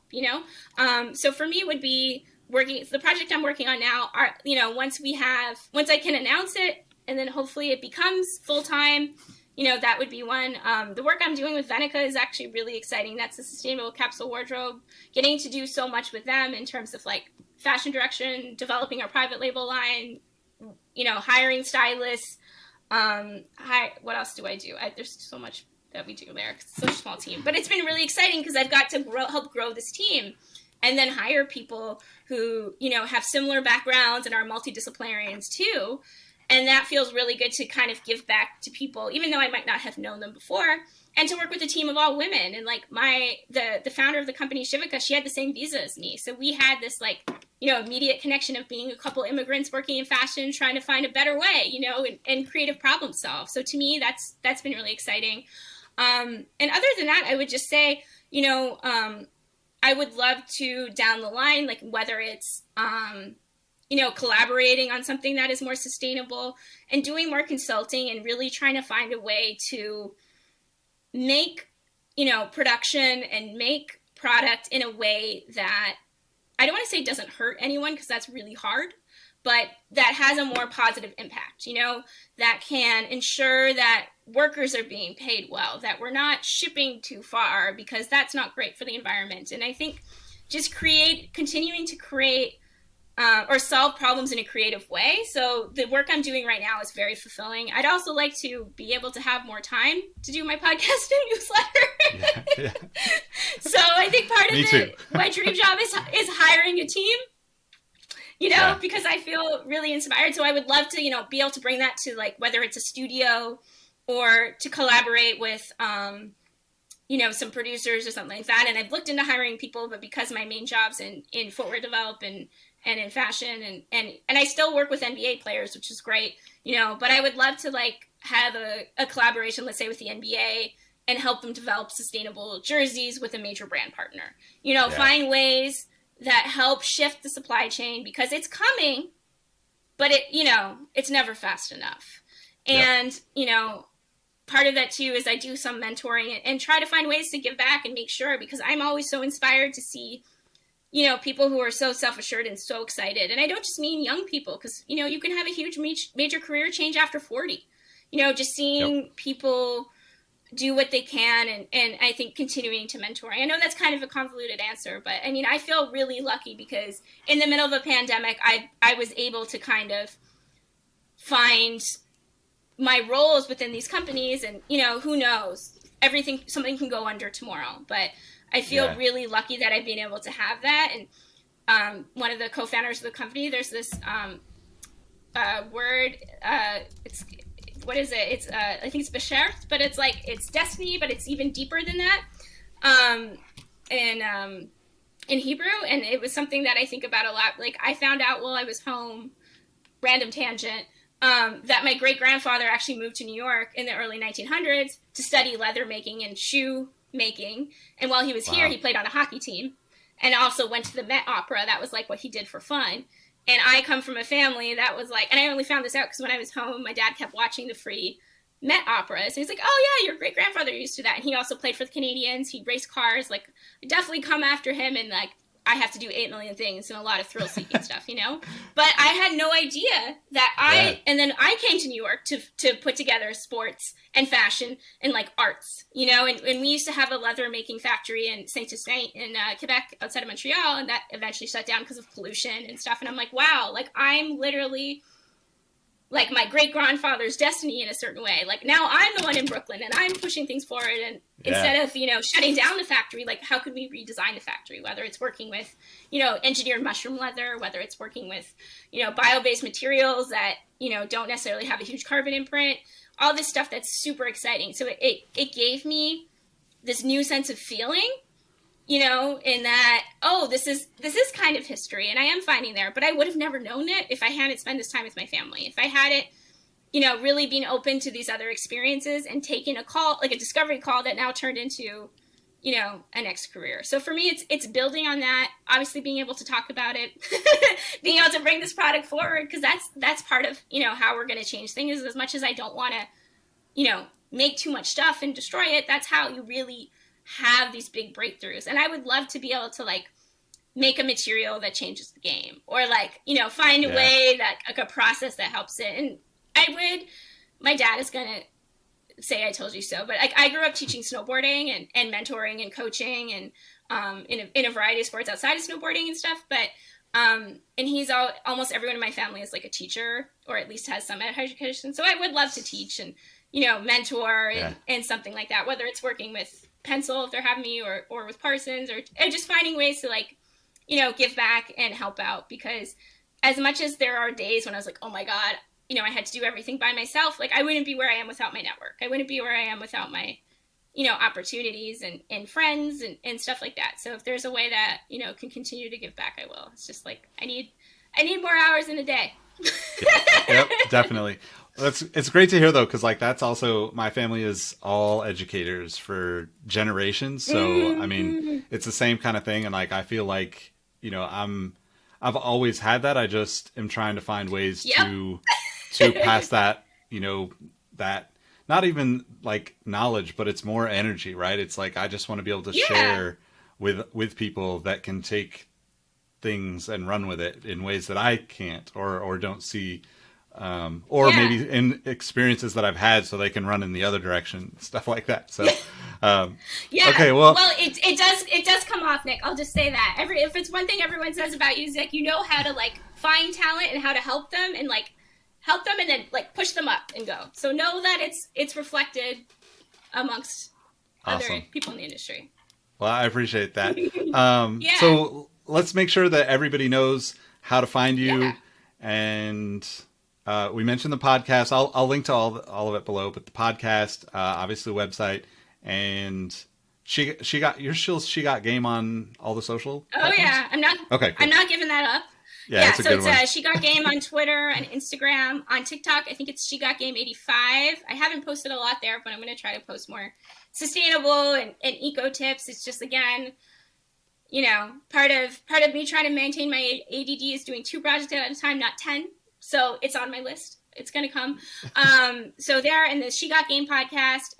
So for me, it would be the project I'm working on now are, once I can announce it and then hopefully it becomes full-time, that would be one. The work I'm doing with Venica is actually really exciting. That's a sustainable capsule wardrobe, getting to do so much with them in terms of fashion direction, developing our private label line, hiring stylists. What else do I do? There's so much that we do there. It's such a small team, but it's been really exciting because I've got to help grow this team and then hire people who, have similar backgrounds and are multidisciplinarians too. And that feels really good to kind of give back to people, even though I might not have known them before, and to work with a team of all women. And the founder of the company, Shivika, she had the same visa as me. So we had this immediate connection of being a couple immigrants working in fashion, trying to find a better way, and creative problem solve. So to me, that's been really exciting. And other than that, I would just say, I would love to down the line, whether it's, collaborating on something that is more sustainable and doing more consulting and really trying to find a way to make, production and make product in a way that I don't want to say doesn't hurt anyone because that's really hard, but that has a more positive impact, that can ensure that workers are being paid well, that we're not shipping too far because that's not great for the environment. And I think just continuing to create or solve problems in a creative way. So the work I'm doing right now is very fulfilling. I'd also like to be able to have more time to do my podcast and newsletter. Yeah. So I think part of my dream job is hiring a team because I feel really inspired. So I would love to, be able to bring that to like, whether it's a studio or to collaborate with, some producers or something like that. And I've looked into hiring people, but because my main job's in footwear development and in fashion and I still work with NBA players, which is great, but I would love to like have a collaboration, let's say with the NBA, and help them develop sustainable jerseys with a major brand partner, find ways that help shift the supply chain, because it's coming, but it's never fast enough. And, part of that too is I do some mentoring and try to find ways to give back and make sure, because I'm always so inspired to see, people who are so self-assured and so excited. And I don't just mean young people, because, you can have a huge major career change after 40, just seeing people do what they can. And I think continuing to mentor. I know that's kind of a convoluted answer, but I mean, I feel really lucky because in the middle of a pandemic, I was able to kind of find my roles within these companies, and who knows, something can go under tomorrow, but I feel really lucky that I've been able to have that. And one of the co-founders of the company, there's this word, it's, what is it? It's I think it's Besherth, but it's like, it's destiny, but it's even deeper than that in Hebrew. And it was something that I think about a lot. Like, I found out while I was home, random tangent, that my great-grandfather actually moved to New York in the early 1900s to study leather making and shoe making. And while he was here, he played on a hockey team and also went to the Met Opera. That was like what he did for fun. And I come from a family that was like, and I only found this out because when I was home, my dad kept watching the free Met Operas. And he's like, oh yeah, your great-grandfather used to that. And he also played for the Canadians. He raced cars. Like, I definitely come after him, and like, I have to do 8 million things and a lot of thrill-seeking stuff, But I had no idea that and then I came to New York to put together sports and fashion and like arts, and we used to have a leather making factory in Saint-Saint in Quebec outside of Montreal, and that eventually shut down because of pollution and stuff. And I'm like, wow, like I'm literally like my great-grandfather's destiny in a certain way. Like, now I'm the one in Brooklyn and I'm pushing things forward. And instead of, shutting down the factory, like, how could we redesign the factory? Whether it's working with, engineered mushroom leather, whether it's working with, bio-based materials that, don't necessarily have a huge carbon imprint, all this stuff that's super exciting. So it gave me this new sense of feeling, in that, this is kind of history, and I am finding there, but I would have never known it if I hadn't spent this time with my family. If I hadn't, really been open to these other experiences and taken a call, like a discovery call that now turned into, a next career. So for me, it's building on that, obviously being able to talk about it, being able to bring this product forward, because that's part of, how we're going to change things. As much as I don't want to, make too much stuff and destroy it, that's how you really have these big breakthroughs. And I would love to be able to like make a material that changes the game, or like, find a way that, like, a process that helps it. And my dad is going to say I told you so, but like, I grew up teaching snowboarding and mentoring and coaching and in a variety of sports outside of snowboarding and stuff. But and he's almost everyone in my family is like a teacher, or at least has some education. So I would love to teach and, mentor and something like that, whether it's working with Pensole if they're having me, or with Parsons, or just finding ways to like, give back and help out. Because as much as there are days when I was like, oh my God, I had to do everything by myself, like I wouldn't be where I am without my network. I wouldn't be where I am without my, opportunities and friends and stuff like that. So if there's a way that, can continue to give back, I will. It's just like, I need more hours in a day. Yep, definitely. It's great to hear though, because like that's also, my family is all educators for generations. So I mean, it's the same kind of thing, and like I feel like I've always had that. I just am trying to find ways to pass that, that not even like knowledge, but it's more energy, right? It's like I just want to be able to share with people that can take things and run with it in ways that I can't or don't see. Maybe in experiences that I've had, so they can run in the other direction, stuff like that. So, okay, well, it does come off, Nick. I'll just say that if it's one thing everyone says about you, is like, how to like find talent and how to help them and then like push them up and go. So know that it's reflected amongst other people in the industry. Well, I appreciate that. So let's make sure that everybody knows how to find you, Yeah. and we mentioned the podcast. I'll link to all of it below, but the podcast, obviously the website, and she got game on all the social Oh platforms? yeah, Okay, cool. I'm not giving that up. Yeah, it's a so good it's one. She Got Game on Twitter and Instagram. On TikTok, I think it's She Got Game 85. I haven't posted a lot there, but I'm going to try to post more sustainable and eco tips. It's just, again, part of me trying to maintain my ADD is doing 2 projects at a time, not 10. So it's on my list. It's going to come. So there in the She Got Game podcast,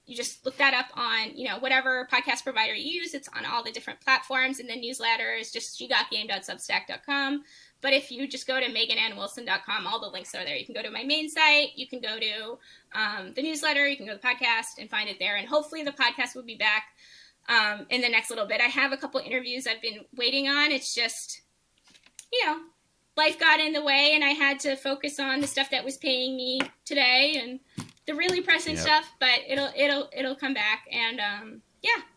you just look that up on, whatever podcast provider you use. It's on all the different platforms, and the newsletter is just shegotgame.substack.com. But if you just go to meganannwilson.com, all the links are there. You can go to my main site. You can go to the newsletter. You can go to the podcast and find it there. And hopefully the podcast will be back in the next little bit. I have a couple interviews I've been waiting on. It's just, life got in the way, and I had to focus on the stuff that was paying me today and the really pressing stuff. But it'll come back, and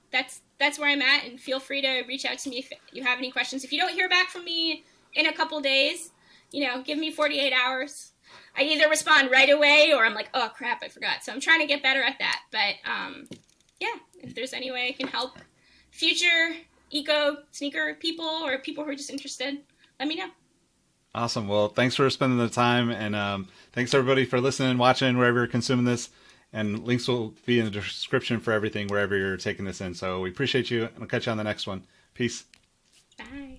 that's where I'm at. And feel free to reach out to me if you have any questions. If you don't hear back from me in a couple days, give me 48 hours. I either respond right away or I'm like, oh crap, I forgot. So I'm trying to get better at that. But if there's any way I can help future eco sneaker people or people who are just interested, let me know. Awesome. Well, thanks for spending the time, and thanks everybody for listening, watching, wherever you're consuming this. And links will be in the description for everything, wherever you're taking this in. So we appreciate you, and I'll catch you on the next one. Peace. Bye.